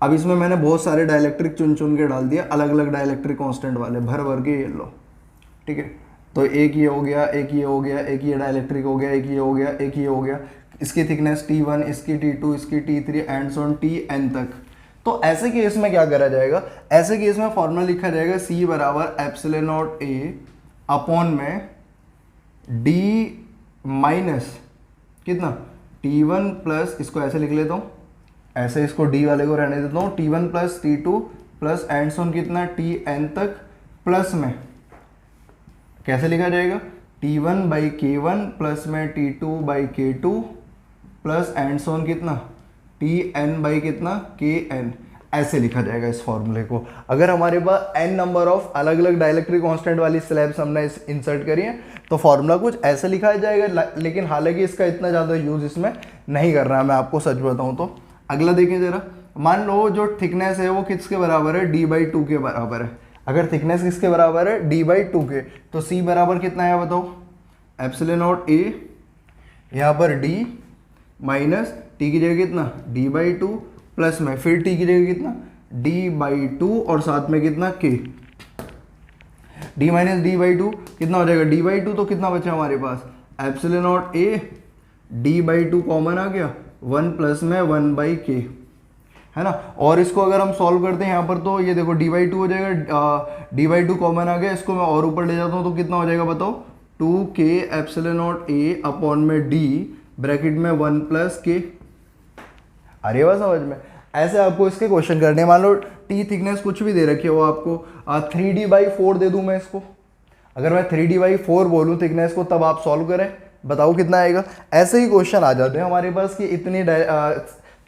अब इसमें मैंने बहुत सारे डाइलेक्ट्रिक चुन चुन के डाल दिया, अलग अलग डाइलेक्ट्रिक कांस्टेंट वाले भर भर के, ये लो, ठीक है। तो एक ये हो गया, एक ये हो गया, एक ये डाइलेक्ट्रिक हो गया, एक ये हो गया, एक ये हो गया, इसकी थिकनेस T1, इसकी T2, इसकी T3 and so on Tn तक। तो ऐसे केस में क्या करा जाएगा, ऐसे केस में फॉर्मूला लिखा जाएगा C बराबर एप्सिलॉन नॉट A अपॉन में D माइनस कितना T1 प्लस, इसको ऐसे लिख लेता हूँ, ऐसे इसको D वाले को रहने देता हूँ, T1 plus T2 plus and so on कितना Tn तक, प्लस में कैसे लिखा जाएगा T1 बाई K1 प्लस में T2 by K2 plus and so on कितना Tn बाई कितना Kn। ऐसे लिखा जाएगा इस फॉर्मूले को। अगर हमारे पास n नंबर ऑफ अलग अलग डाइलेक्ट्रिक कांस्टेंट वाली स्लैब्स हमने इंसर्ट करी है तो फॉर्मूला कुछ ऐसे लिखा जाएगा, लेकिन हालांकि इसका इतना ज़्यादा यूज़ इसमें नहीं करना है, मैं आपको सच बताऊँ तो। अगला देखें ज़रा, मान लो जो थिकनेस है वो किसके बराबर है, d/2 के बराबर है। अगर थिकनेस किसके बराबर है, d/2 के, तो c बराबर कितना है बताओ, ε0a, यहाँ पर d माइनस t की जगह कितना d/2 प्लस में फिर t की जगह कितना d/2 और साथ में कितना k, d माइनस d/2 कितना हो जाएगा d/2, तो कितना बचा हमारे पास ε0a, d/2 कॉमन आ गया, 1 प्लस में 1/k, है ना। और इसको अगर हम सॉल्व करते हैं यहाँ पर तो ये देखो d/2 हो जाएगा, d/2 कॉमन आ गया, इसको मैं और ऊपर ले जाता हूँ तो कितना हो जाएगा बताओ, 2k ε0a अपॉन में d ब्रैकेट में 1 प्लस k। आ रही है बात समझ में। ऐसे आपको इसके क्वेश्चन करने, मान लो t थिकनेस कुछ भी दे रखी है, वो आपको 3d/4 दे दूं मैं इसको, अगर मैं 3d/4 बोलूँ थिकनेस को, तब आप सॉल्व करें, बताओ कितना आएगा। ऐसे ही क्वेश्चन आ जाते हैं हमारे पास कि इतनी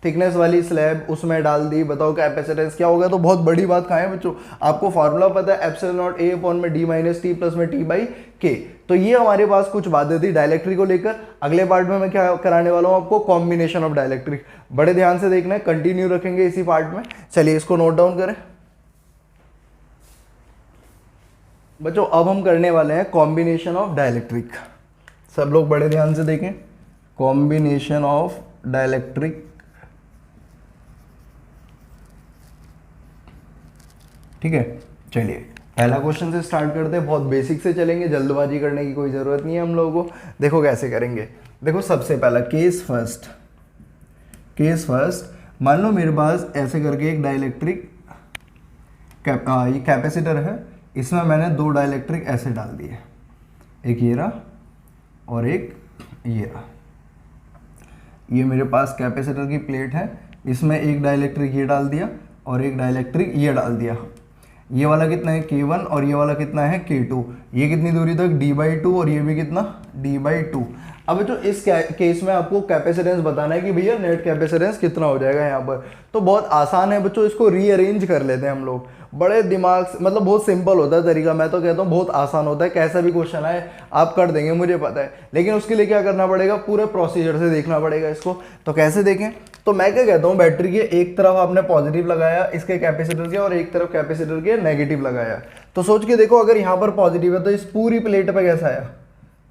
थिकनेस वाली स्लैब उसमें डाल दी, बताओ कैपेसिटेंस क्या होगा। तो बहुत बड़ी बात कहाँ है बच्चों, आपको फार्मूला पता है ε0a अपॉन में d माइनस टी प्लस में t/k। तो ये हमारे पास कुछ बातें थी डायलेक्ट्रिक को लेकर। अगले पार्ट में मैं क्या कराने वाला हूँ आपको, कॉम्बिनेशन ऑफ डायलेक्ट्रिक। बड़े ध्यान से देखना है, कंटिन्यू रखेंगे इसी पार्ट में। चलिए इसको नोट डाउन करें बच्चों। अब हम करने वाले हैं कॉम्बिनेशन ऑफ डायलेक्ट्रिक। सब लोग बड़े ध्यान से देखें, कॉम्बिनेशन ऑफ डायलेक्ट्रिक। ठीक है, चलिए पहला क्वेश्चन से स्टार्ट करते हैं। बहुत बेसिक से चलेंगे, जल्दबाजी करने की कोई ज़रूरत नहीं है हम लोगों को। देखो कैसे करेंगे, देखो सबसे पहला केस फर्स्ट, मान लो मेरे पास ऐसे करके एक डाइलेक्ट्रिक ये कैपेसिटर है, इसमें मैंने दो डाइलेक्ट्रिक ऐसे डाल दिए, एक ये रहा और एक ये रहा। ये मेरे पास कैपेसिटर की प्लेट है, इसमें एक डाइलेक्ट्रिक ये डाल दिया और एक डाइलेक्ट्रिक ये डाल दिया। ये वाला कितना है K1 और ये वाला कितना है K2। ये कितनी दूरी तक d/2 और ये भी कितना d/2। अब जो इस केस में आपको कैपेसिटेंस बताना है कि भैया नेट कैपेसिटेंस कितना हो जाएगा यहाँ पर। तो बहुत आसान है बच्चों, इसको रीअरेंज कर लेते हैं हम लोग। बड़े दिमाग से, मतलब बहुत सिंपल होता है तरीका, मैं तो कहता हूँ बहुत आसान होता है। कैसा भी क्वेश्चन आए आप कर देंगे मुझे पता है, लेकिन उसके लिए क्या करना पड़ेगा, पूरे प्रोसीजर से देखना पड़ेगा इसको। तो कैसे देखें, तो मैं क्या कहता हूँ, बैटरी के एक तरफ आपने पॉजिटिव लगाया इसके कैपेसिटर के और एक तरफ कैपेसिटर के नेगेटिव लगाया। तो सोच के देखो, अगर यहाँ पर पॉजिटिव है तो इस पूरी प्लेट पे कैसा आया,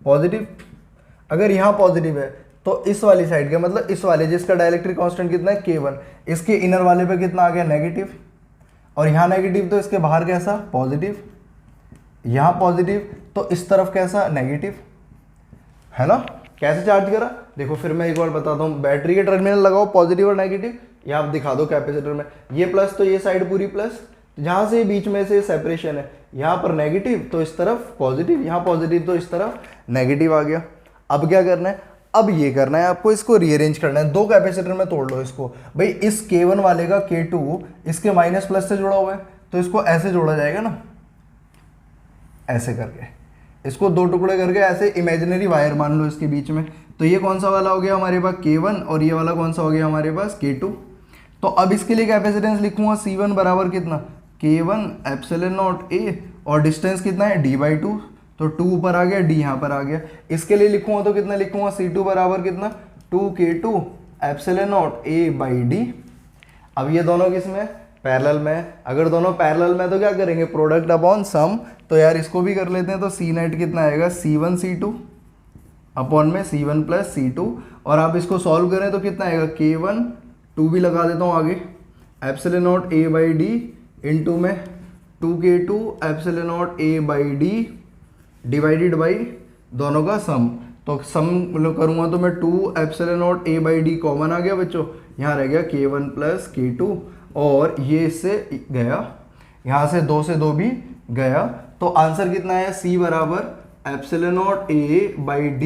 पॉजिटिव। अगर यहाँ पॉजिटिव है तो इस वाली साइड के, मतलब इस वाले जिसका डाइलेक्ट्रिक कांस्टेंट कितना है K1, इसके इनर वाले पे कितना आ गया नेगेटिव। और यहाँ नेगेटिव तो इसके बाहर कैसा पॉजिटिव, यहाँ पॉजिटिव तो इस तरफ कैसा नेगेटिव, है ना। कैसे चार्ज करा देखो, फिर मैं एक बार बताता हूँ। बैटरी के टर्मिनल लगाओ पॉजिटिव और नेगेटिव, ये आप दिखा दो कैपेसिटर में, ये प्लस तो ये साइड पूरी प्लस, जहाँ से बीच में से सेपरेशन है, यहाँ पर नेगेटिव तो इस तरफ पॉजिटिव, यहाँ पॉजिटिव तो इस तरफ नेगेटिव आ गया। अब क्या करना है, अब ये करना है आपको, इसको रीअरेंज करना है। दो कैपेसिटर में तोड़ लो इसको भाई। इस K1 वाले का K2 इसके माइनस प्लस से जुड़ा हुआ है, तो इसको ऐसे जोड़ा जाएगा ना, ऐसे करके इसको दो टुकड़े करके ऐसे इमेजिनरी वायर मान लो इसके बीच में। तो ये कौन सा वाला हो गया हमारे पास K1 और ये वाला कौन सा हो गया हमारे पास K2। तो अब इसके लिए कैपेसिटेंस लिखूंगा C1 बराबर कितना K1 ε0a और डिस्टेंस कितना है d/2, तो 2 ऊपर आ गया, d यहाँ पर आ गया। इसके लिए लिखूंगा तो कितना लिखूंगा C2 बराबर कितना 2K2 ε0a/d। अब ये दोनों किस में पैरेलल में, अगर दोनों पैरेलल में तो क्या करेंगे, प्रोडक्ट अपॉन सम। तो यार इसको भी कर लेते हैं, तो C नेट कितना आएगा C1 C2 अपॉन में C1 प्लस C2। और आप इसको सॉल्व करें तो कितना आएगा K1, 2 भी लगा देता हूँ आगे, ε0a/d इंटू में 2K2 ε0a/d डिवाइडेड बाई दोनों का सम। तो सम करूँगा तो मैं 2 ε0a/d कॉमन आ गया बच्चों, यहाँ रह गया K1 प्लस K2 और ये इससे गया, यहाँ से 2 से 2 भी गया। तो आंसर कितना है, C बराबर ε0a/d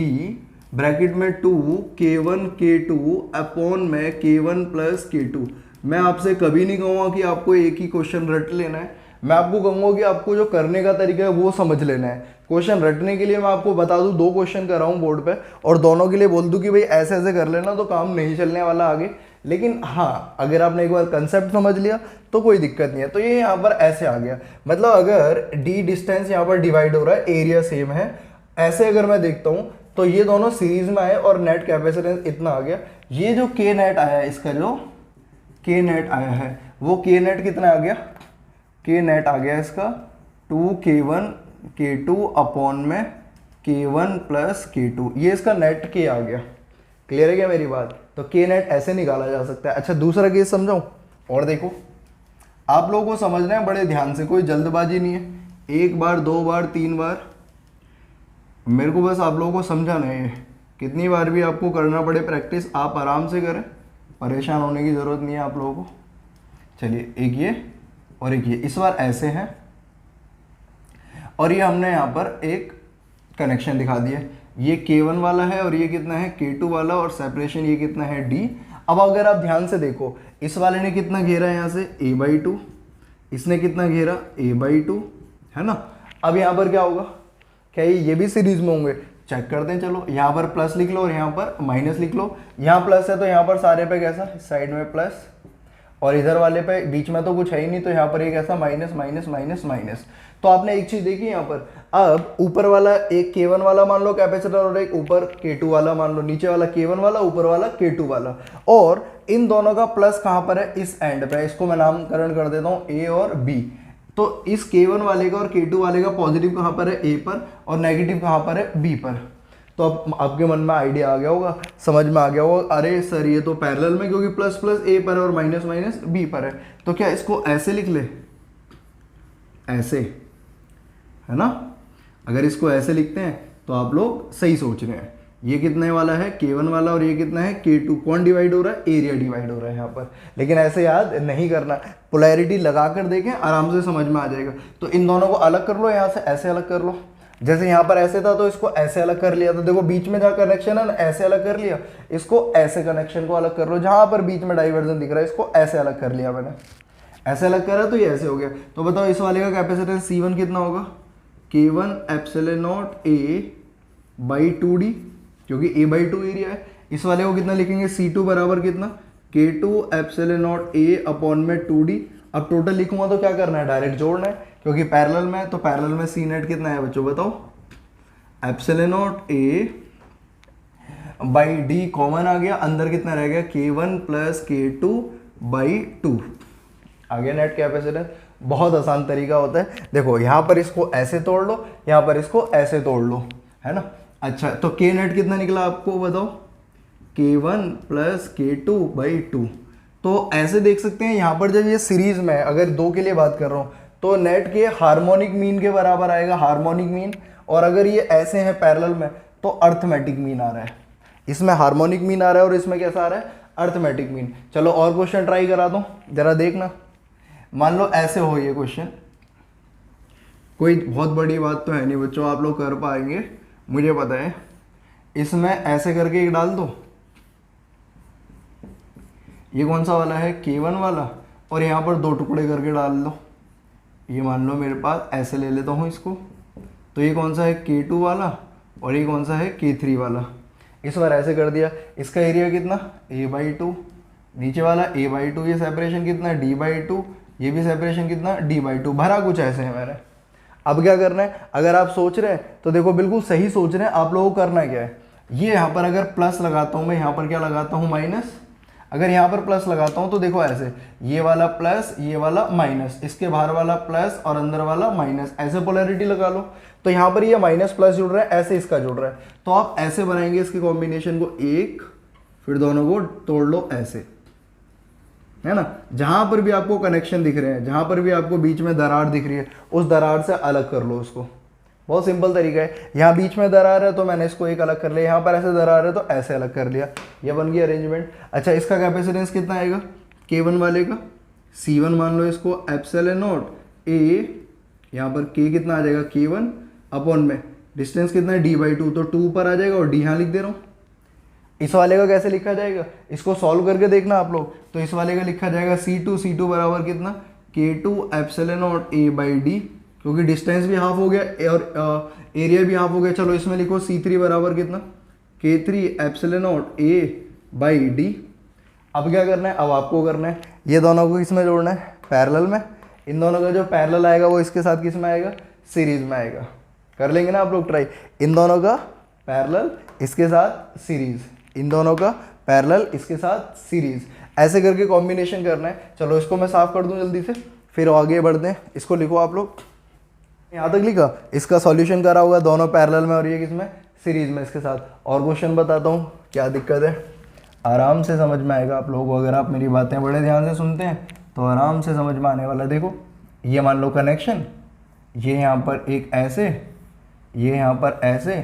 ब्रैकेट में 2K1 K2 अपॉन में K1 प्लस K2। मैं आपसे कभी नहीं कहूँगा कि आपको एक ही क्वेश्चन रट लेना है, मैं आपको कहूँगा कि आपको जो करने का तरीका है वो समझ लेना है। क्वेश्चन रटने के लिए मैं आपको बता दूं 2 क्वेश्चन कर रहा हूँ बोर्ड पे और दोनों के लिए बोल दूं कि भाई ऐसे ऐसे कर लेना, तो काम नहीं चलने वाला आगे। लेकिन हाँ, अगर आपने एक बार कंसेप्ट समझ लिया तो कोई दिक्कत नहीं है। तो ये यहाँ पर ऐसे आ गया, मतलब अगर डी डिस्टेंस यहाँ पर डिवाइड हो रहा है, एरिया सेम है, ऐसे अगर मैं देखता हूँ तो ये दोनों सीरीज में आए और नेट कैपेसिटेंस इतना आ गया। ये जो के नेट आया है, इसका जो के नेट आया है वो के नेट कितना आ गया, के नेट आ गया इसका 2k1 k2 अपॉन में k1 प्लस k2, ये इसका नेट के आ गया। क्लियर है क्या मेरी बात? तो के नेट ऐसे निकाला जा सकता है। अच्छा दूसरा केस समझाऊं, और देखो आप लोगों को समझना है बड़े ध्यान से, कोई जल्दबाजी नहीं है, एक बार दो बार तीन बार, मेरे को बस आप लोगों को समझाना है। कितनी बार भी आपको करना पड़े प्रैक्टिस, आप आराम से करें, परेशान होने की ज़रूरत नहीं है आप लोगों को। चलिए एक ये और एक ये, इस बार ऐसे हैं और ये हमने यहाँ पर एक कनेक्शन दिखा दिया, ये K1 वाला है और ये कितना है K2 वाला, और सेपरेशन ये कितना है D। अब अगर आप ध्यान से देखो, इस वाले ने कितना घेरा यहाँ से a/2, इसने कितना घेरा a/2, है ना। अब यहाँ पर क्या होगा, क्या ये भी सीरीज में होंगे, चेक करते हैं। चलो यहाँ पर प्लस लिख लो और यहाँ पर माइनस लिख लो। यहाँ प्लस है तो यहाँ पर सारे पे कैसा, साइड में प्लस, और इधर वाले पे बीच में तो कुछ है ही नहीं, तो यहाँ पर एक ऐसा माइनस माइनस माइनस माइनस। तो आपने एक चीज देखी यहाँ पर, अब ऊपर वाला एक K1 वाला मान लो कैपेसिटर और एक ऊपर K2 वाला मान लो, नीचे वाला K1 वाला ऊपर वाला K2 वाला, और इन दोनों का प्लस कहाँ पर है, इस एंड पे। इसको मैं नामकरण कर देता हूँ A और B। तो इस K1 वाले का और K2 वाले का पॉजिटिव कहाँ पर है, A पर, और नेगेटिव कहाँ पर है, B पर। तो अब आपके मन में आइडिया आ गया होगा, समझ में आ गया होगा, अरे सर ये तो पैरेलल में, क्योंकि प्लस प्लस A पर है और माइनस माइनस B पर है। तो क्या इसको ऐसे लिख ले, ऐसे, है ना। अगर इसको ऐसे लिखते हैं तो आप लोग सही सोच रहे हैं। ये कितने वाला है, K1 वाला, और ये कितना है K2। कौन डिवाइड हो रहा है, एरिया डिवाइड हो रहा है यहाँ पर। लेकिन ऐसे याद नहीं करना, पोलैरिटी लगा कर देखें, आराम से समझ में आ जाएगा। तो इन दोनों को अलग कर लो, यहाँ से ऐसे अलग कर लो। जैसे यहाँ पर ऐसे था तो इसको ऐसे अलग कर लिया, तो देखो बीच में जहाँ कनेक्शन है ना, ऐसे अलग कर लिया। इसको ऐसे कनेक्शन को अलग कर लो, जहाँ पर बीच में डाइवर्जन दिख रहा है इसको ऐसे अलग कर लिया मैंने, ऐसे अलग करा तो ये ऐसे हो गया। तो बताओ इस वाले का कैपेसिटेंस C1 कितना होगा, K1 एप्सिलॉन नॉट A/2D, क्योंकि A/2 एरिया है। इस वाले को कितना लिखेंगे, C2 बराबर कितना, K2 epsilon naught A upon में 2D। अब टोटल लिखूंगा तो क्या करना है, डायरेक्ट जोड़ना है, क्योंकि पैरेलल में है। तो पैरेलल में C नेट कितना है बच्चों बताओ, एप्सिलॉन नॉट A/D कॉमन आ गया, अंदर कितना रह गया, K1 प्लस K2/2 आ गया नेट कैपेसिटेंस। बहुत आसान तरीका होता है, देखो यहाँ पर इसको ऐसे तोड़ लो, यहाँ पर इसको ऐसे तोड़ लो, है ना। अच्छा तो के नेट कितना निकला आपको बताओ, K1 प्लस K2/2। तो ऐसे देख सकते हैं यहाँ पर जब ये सीरीज में है, अगर दो के लिए बात कर रहा हूँ तो नेट के हार्मोनिक मीन के बराबर आएगा, हार्मोनिक मीन। और अगर ये ऐसे हैं पैरेलल में तो अर्थमेटिक मीन आ रहा है, इसमें हार्मोनिक मीन आ रहा है और इसमें कैसा आ रहा है, अर्थमेटिक मीन। चलो और क्वेश्चन ट्राई करा दो, जरा देखना। मान लो ऐसे हो ये क्वेश्चन, कोई बहुत बड़ी बात तो है नहीं बच्चों, आप लोग कर पाएंगे मुझे पता है। इसमें ऐसे करके एक डाल दो, ये कौन सा वाला है, K1 वाला, और यहाँ पर दो टुकड़े करके डाल दो। ये मान लो मेरे पास, ऐसे ले लेता हूँ इसको, तो ये कौन सा है K2 वाला और ये कौन सा है K3 वाला। इस बार ऐसे कर दिया, इसका एरिया कितना A/2, नीचे वाला A/2, ये सेपरेशन कितना D/2, ये भी सेपरेशन कितना D/2, भरा कुछ ऐसे है मैंने। अब क्या करना है, अगर आप सोच रहे हैं तो देखो बिल्कुल सही सोच रहे हैं। आप लोगों को करना क्या है, ये यहाँ पर अगर प्लस लगाता हूँ मैं, यहाँ पर क्या लगाता हूँ माइनस। अगर यहाँ पर प्लस लगाता हूँ तो देखो ऐसे, ये वाला प्लस ये वाला माइनस, इसके बाहर वाला प्लस और अंदर वाला माइनस, ऐसे पोलैरिटी लगा लो। तो यहाँ पर ये माइनस प्लस जुड़ रहा है, ऐसे इसका जुड़ रहा है, तो आप ऐसे बनाएंगे इसके कॉम्बिनेशन को, एक, फिर दोनों को तोड़ लो ऐसे, है ना। जहां पर भी आपको कनेक्शन दिख रहे हैं, जहां पर भी आपको बीच में दरार दिख रही है, उस दरार से अलग कर लो उसको। बहुत सिंपल तरीका है। यहाँ बीच में दरार है तो मैंने इसको एक अलग कर लिया, यहाँ पर ऐसे दरार है तो ऐसे अलग कर लिया, ये बन गया अरेंजमेंट। अच्छा इसका कैपेसिटेंस कितना आएगा, K1 वाले का C1 मान लो इसको एप्सिलॉन नॉट A, यहाँ पर K कितना आ जाएगा K1 अपॉन में डिस्टेंस कितना है D/2, तो 2 पर आ जाएगा और D यहाँ लिख दे रहा हूँ। इस वाले का कैसे लिखा जाएगा, इसको सॉल्व करके देखना आप लोग। तो इस वाले का लिखा जाएगा C2 बराबर कितना, K2 एप्सिलॉन नॉट A/D, क्योंकि डिस्टेंस भी हाफ हो गया और एरिया भी हाफ हो गया। चलो इसमें लिखो C3 बराबर कितना, K3 एप्सिलॉन नॉट A/D। अब क्या करना है, अब आपको करना है ये दोनों को किस में जोड़ना है, पैरेलल में। इन दोनों का जो पैरेलल आएगा वो इसके साथ किस में आएगा, सीरीज में आएगा। कर लेंगे ना आप लोग ट्राई, इन दोनों का पैरेलल इसके साथ सीरीज, इन दोनों का पैरेलल इसके साथ सीरीज, ऐसे करके कॉम्बिनेशन करना है। चलो इसको मैं साफ कर दूं जल्दी से, फिर आगे बढ़ते हैं। इसको लिखो आप लोग, यहाँ तक लिखा, इसका सॉल्यूशन करा हुआ दोनों पैरेलल में और ये किसमें, सीरीज में इसके साथ। और क्वेश्चन बताता हूँ क्या दिक्कत है, आराम से समझ में आएगा आप लोगों को। अगर आप मेरी बातें बड़े ध्यान से सुनते हैं तो आराम से समझ में आने वाला है। देखो ये मान लो कनेक्शन, ये यहाँ पर एक ऐसे, ये यहाँ पर ऐसे,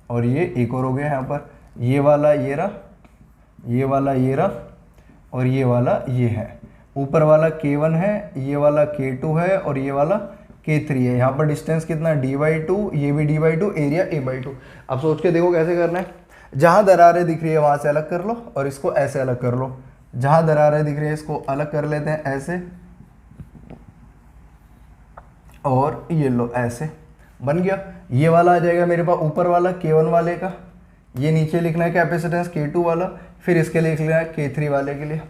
और ये एक और हो गया यहाँ पर, ये वाला ये रहा, ये वाला ये रहा, और ये वाला ये है। ऊपर वाला K1 है, ये वाला K2 है, और ये वाला K3 है। यहाँ पर डिस्टेंस कितना, D/2, ये भी D/2, एरिया A/2। अब सोच के देखो कैसे करना है। जहाँ दरारें दिख रही है वहाँ से अलग कर लो, और इसको ऐसे अलग कर लो। जहाँ दरारें दिख रही है इसको अलग कर लेते हैं ऐसे, और ये लो ऐसे, बन गया। ये वाला आ जाएगा मेरे पास ऊपर वाला K1 वाले का, ये नीचे लिखना है कैपेसिटेंस K2 वाला, फिर इसके लिए लिखना है K3 वाले के लिए।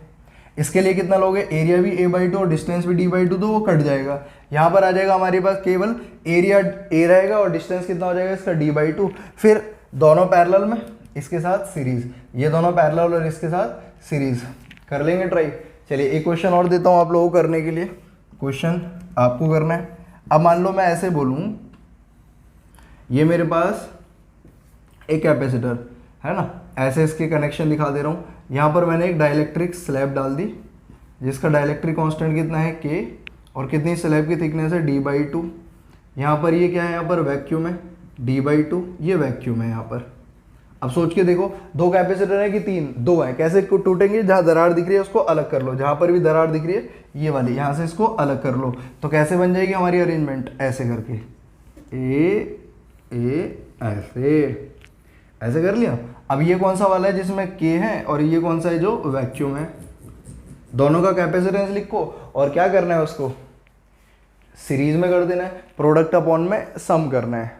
इसके लिए कितना लोगे, एरिया भी A/2 और डिस्टेंस भी D/2, तो वो कट जाएगा। यहाँ पर आ जाएगा हमारे पास केवल एरिया A रहेगा और डिस्टेंस कितना हो जाएगा इसका D/2। फिर दोनों पैरेलल में इसके साथ सीरीज, ये दोनों पैरेलल और इसके साथ सीरीज। कर लेंगे ट्राई। चलिए एक क्वेश्चन और देता हूँ आप लोगों को करने के लिए। क्वेश्चन आपको करना है, अब मान लो मैं ऐसे बोलूँ, ये मेरे पास एक कैपेसिटर है ना, ऐसे इसके कनेक्शन दिखा दे रहा हूँ। यहाँ पर मैंने एक डाइलेक्ट्रिक स्लैब डाल दी जिसका डाइलेक्ट्रिक कांस्टेंट कितना है K, और कितनी स्लैब की थिकनेस है D/2। यहाँ पर ये क्या है, यहाँ पर वैक्यूम है D/2, ये वैक्यूम है यहाँ पर। अब सोच के देखो, दो कैपेसिटर है कि तीन, दो है, कैसे टूटेंगे, जहाँ दरार दिख रही है उसको अलग कर लो, जहाँ पर भी दरार दिख रही है ये वाली, यहाँ से इसको अलग कर लो। तो कैसे बन जाएगी हमारी अरेंजमेंट, ऐसे करके ऐसे कर लिया। अब ये कौन सा वाला है जिसमें K है, और ये कौन सा है जो वैक्यूम है। दोनों का कैपेसिटेंस लिखो, और क्या करना है उसको सीरीज में कर देना है, प्रोडक्ट अपॉन में सम करना है।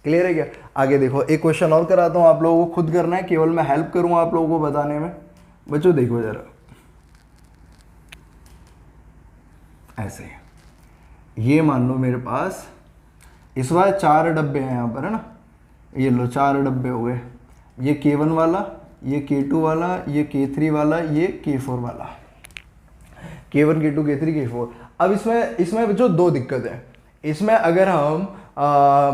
क्लियर है क्या। आगे देखो एक क्वेश्चन और कराता हूँ, आप लोगों को खुद करना है, केवल मैं हेल्प करूँगा आप लोगों को बताने में। बच्चों देखो जरा, ऐसे ये मान लो मेरे पास इस बार 4 डब्बे हैं यहाँ पर, है ना, ये लो 4 डब्बे हो गए, ये K1 वाला, ये K2 वाला, ये K3 वाला, ये K4 वाला, K1 K2 K3 K4। अब इसमें जो दो दिक्कत है, इसमें अगर हम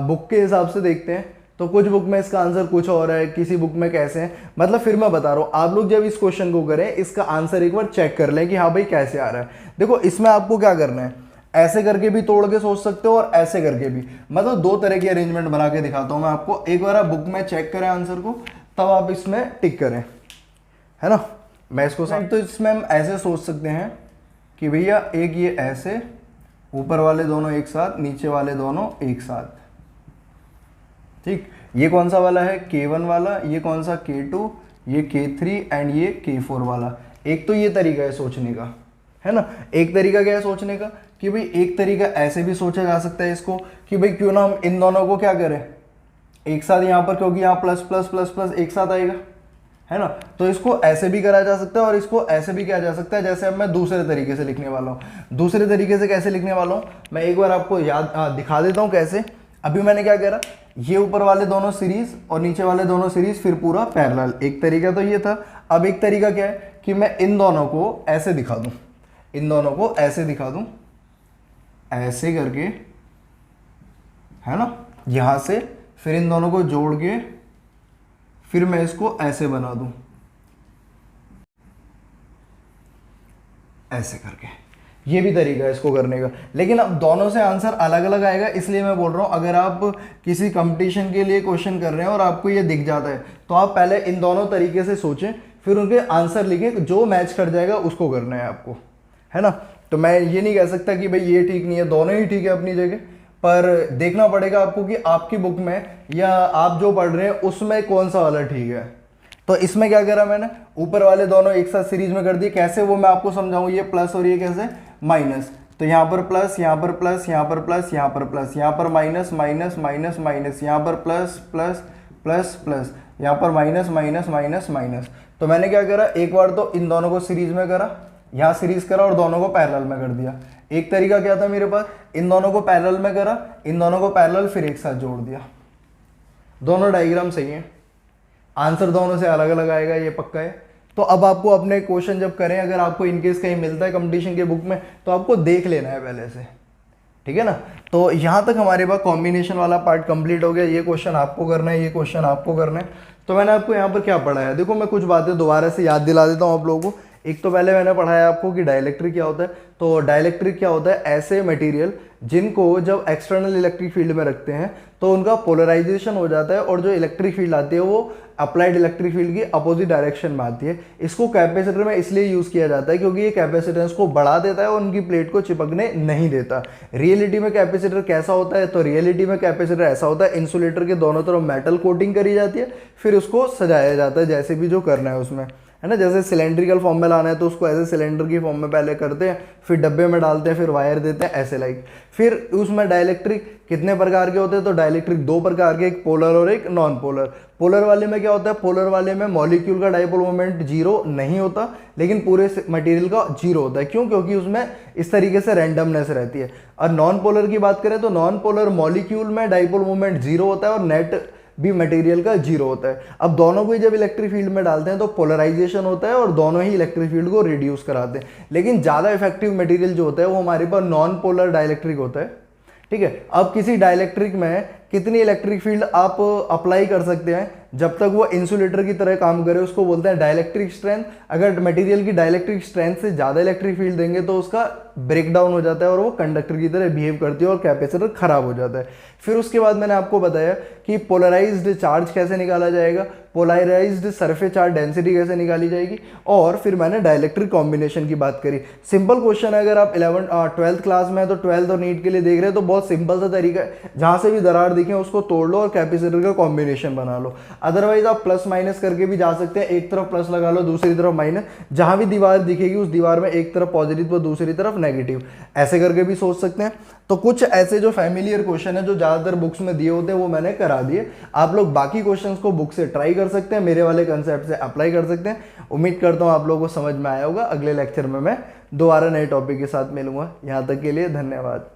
बुक के हिसाब से देखते हैं तो कुछ बुक में इसका आंसर कुछ और है, किसी बुक में कैसे है, मतलब फिर मैं बता रहा हूँ, आप लोग जब इस क्वेश्चन को करें इसका आंसर एक बार चेक कर लें कि हाँ भाई कैसे आ रहा है। देखो इसमें आपको क्या करना है, ऐसे करके भी तोड़ के सोच सकते हो और ऐसे करके भी, मतलब दो तरह की अरेंजमेंट बना के दिखाता हूँ मैं आपको। एक बार आप बुक में चेक करें आंसर को, तब आप इसमें टिक करें, है ना। मैं इसको तो इसमें हम ऐसे सोच सकते हैं कि भैया एक ये ऐसे, ऊपर वाले दोनों एक साथ, नीचे वाले दोनों एक साथ, ठीक। ये कौन सा वाला है, K1 वाला, ये कौन सा K2, ये K3 एंड ये K4 वाला। एक तो ये तरीका है सोचने का, है ना। एक तरीका क्या है सोचने का कि भाई एक तरीका ऐसे भी सोचा जा सकता है इसको कि भाई क्यों ना हम इन दोनों को क्या करें एक साथ यहाँ पर, क्योंकि यहाँ प्लस प्लस प्लस प्लस एक साथ आएगा, है ना। तो इसको ऐसे भी करा जा सकता है और इसको ऐसे भी किया जा सकता है, जैसे अब मैं दूसरे तरीके से लिखने वाला हूँ। दूसरे तरीके से कैसे लिखने वाला हूँ मैं एक बार आपको दिखा देता हूँ कैसे। अभी मैंने क्या करा, ये ऊपर वाले दोनों सीरीज और नीचे वाले दोनों सीरीज, फिर पूरा पैरेलल। एक तरीका तो ये था। अब एक तरीका क्या है कि मैं इन दोनों को ऐसे दिखा दूं, इन दोनों को ऐसे दिखा दूं, ऐसे करके, है ना, यहां से फिर इन दोनों को जोड़ के फिर मैं इसको ऐसे बना दूं, ऐसे करके। ये भी तरीका है इसको करने का, लेकिन अब दोनों से आंसर अलग अलग आएगा। इसलिए मैं बोल रहा हूँ अगर आप किसी कंपटीशन के लिए क्वेश्चन कर रहे हैं और आपको ये दिख जाता है तो आप पहले इन दोनों तरीके से सोचें, फिर उनके आंसर लिखें, जो मैच कर जाएगा उसको करना है आपको, है ना। तो मैं ये नहीं कह सकता कि भाई ये ठीक नहीं है, दोनों ही ठीक है अपनी जगह, पर देखना पड़ेगा आपको कि आपकी बुक में या आप जो पढ़ रहे हैं उसमें कौन सा वाला ठीक है। तो इसमें क्या करा मैंने, ऊपर वाले दोनों एक साथ सीरीज में कर दिए। कैसे वो मैं आपको समझाऊं, ये प्लस और ये कैसे माइनस। तो यहाँ पर प्लस, यहाँ पर प्लस, यहाँ पर प्लस, यहाँ पर प्लस, यहाँ पर माइनस माइनस माइनस माइनस, यहाँ पर प्लस प्लस प्लस प्लस, यहाँ पर माइनस माइनस माइनस माइनस। तो मैंने क्या करा, एक बार तो इन दोनों को सीरीज में करा, यहाँ सीरीज करा और दोनों को पैरेलल में कर दिया। एक तरीका क्या था मेरे पास, इन दोनों को पैरेलल में करा, इन दोनों को पैरेलल, फिर एक साथ जोड़ दिया। दोनों डायग्राम सही हैं, आंसर दोनों से अलग अलग आएगा, ये पक्का है। तो अब आपको अपने क्वेश्चन जब करें, अगर आपको इनकेस कहीं मिलता है कंपटीशन के बुक में, तो आपको देख लेना है पहले से, ठीक है ना। तो यहाँ तक हमारे पास कॉम्बिनेशन वाला पार्ट कंप्लीट हो गया। ये क्वेश्चन आपको करना है, ये क्वेश्चन आपको करना है। तो मैंने आपको यहाँ पर क्या पढ़ाया, देखो मैं कुछ बातें दोबारा से याद दिला देता हूँ आप लोगों को। एक तो पहले मैंने पढ़ाया आपको कि डाइलेक्ट्रिक क्या होता है। तो डाइलेक्ट्रिक क्या होता है, ऐसे मटेरियल जिनको जब एक्सटर्नल इलेक्ट्रिक फील्ड में रखते हैं तो उनका पोलराइजेशन हो जाता है, और जो इलेक्ट्रिक फील्ड आती है वो अप्लाइड इलेक्ट्रिक फील्ड की अपोजिट डायरेक्शन में आती है। इसको कैपेसिटर में इसलिए यूज किया जाता है क्योंकि ये कैपेसिटेंस को बढ़ा देता है और उनकी प्लेट को चिपकने नहीं देता। रियलिटी में कैपेसिटर कैसा होता है, तो रियलिटी में कैपेसिटर ऐसा होता है, इंसुलेटर के दोनों तरफ मेटल कोटिंग करी जाती है, फिर उसको सजाया जाता है जैसे भी जो करना है उसमें, है ना। जैसे सिलेंड्रिकल फॉर्म में लाना है तो उसको ऐसे सिलेंडर की फॉर्म में पहले करते हैं, फिर डब्बे में डालते हैं, फिर वायर देते हैं, ऐसे लाइक। फिर उसमें डाइलेक्ट्रिक कितने प्रकार के होते हैं, तो डाइलेक्ट्रिक दो प्रकार के, एक पोलर और एक नॉन पोलर। पोलर वाले में क्या होता है, पोलर वाले में मॉलिक्यूल का डाइपोल मोमेंट जीरो नहीं होता, लेकिन पूरे मटेरियल का जीरो होता है। क्यों, क्योंकि उसमें इस तरीके से रैंडमनेस रहती है। और नॉन पोलर की बात करें तो नॉन पोलर मॉलिक्यूल में डाइपोल मोमेंट जीरो होता है और नेट भी मटेरियल का जीरो होता है। अब दोनों को ही जब इलेक्ट्रिक फील्ड में डालते हैं तो पोलराइजेशन होता है और दोनों ही इलेक्ट्रिक फील्ड को रिड्यूस कराते हैं। लेकिन ज़्यादा इफेक्टिव मटेरियल जो होता है वो हमारे पास नॉन पोलर डाइलेक्ट्रिक होता है, ठीक है। अब किसी डाइलेक्ट्रिक में कितनी इलेक्ट्रिक फील्ड आप अप्लाई कर सकते हैं, जब तक वो इंसुलेटर की तरह काम करे उसको बोलते हैं डाइलेक्ट्रिक स्ट्रेंथ। अगर मटेरियल की डाइलेक्ट्रिक स्ट्रेंथ से ज़्यादा इलेक्ट्रिक फील्ड देंगे तो उसका ब्रेक डाउन हो जाता है और वो कंडक्टर की तरह बिहेव करती है और कैपेसिटर खराब हो जाता है। फिर उसके बाद मैंने आपको बताया कि पोलराइज्ड चार्ज कैसे निकाला जाएगा, पोलराइज्ड सरफेस चार्ज डेंसिटी कैसे निकाली जाएगी, और फिर मैंने डाइलेक्ट्रिक कॉम्बिनेशन की बात करी। सिंपल क्वेश्चन है, अगर आप 12th क्लास में है तो 12th और नीट के लिए देख रहे हैं तो बहुत सिंपल सा तरीका है, जहाँ से भी दरार दिखे उसको तोड़ लो और कैपेसिटर का कॉम्बिनेशन बना लो। अदरवाइज आप प्लस माइनस करके भी जा सकते हैं, एक तरफ प्लस लगा लो दूसरी तरफ माइनस, जहां भी दीवार दिखेगी उस दीवार में एक तरफ पॉजिटिव तो दूसरी तरफ नेगेटिव, ऐसे करके भी सोच सकते हैं। तो कुछ ऐसे जो फैमिलियर क्वेश्चन है जो ज़्यादातर बुक्स में दिए होते हैं वो मैंने करा दिए। आप लोग बाकी क्वेश्चंस को बुक से ट्राई कर सकते हैं, मेरे वाले कंसेप्ट से अप्लाई कर सकते हैं। उम्मीद करता हूँ आप लोगों को समझ में आया होगा। अगले लेक्चर में मैं दोबारा नए टॉपिक के साथ मिलूंगा। यहाँ तक के लिए धन्यवाद।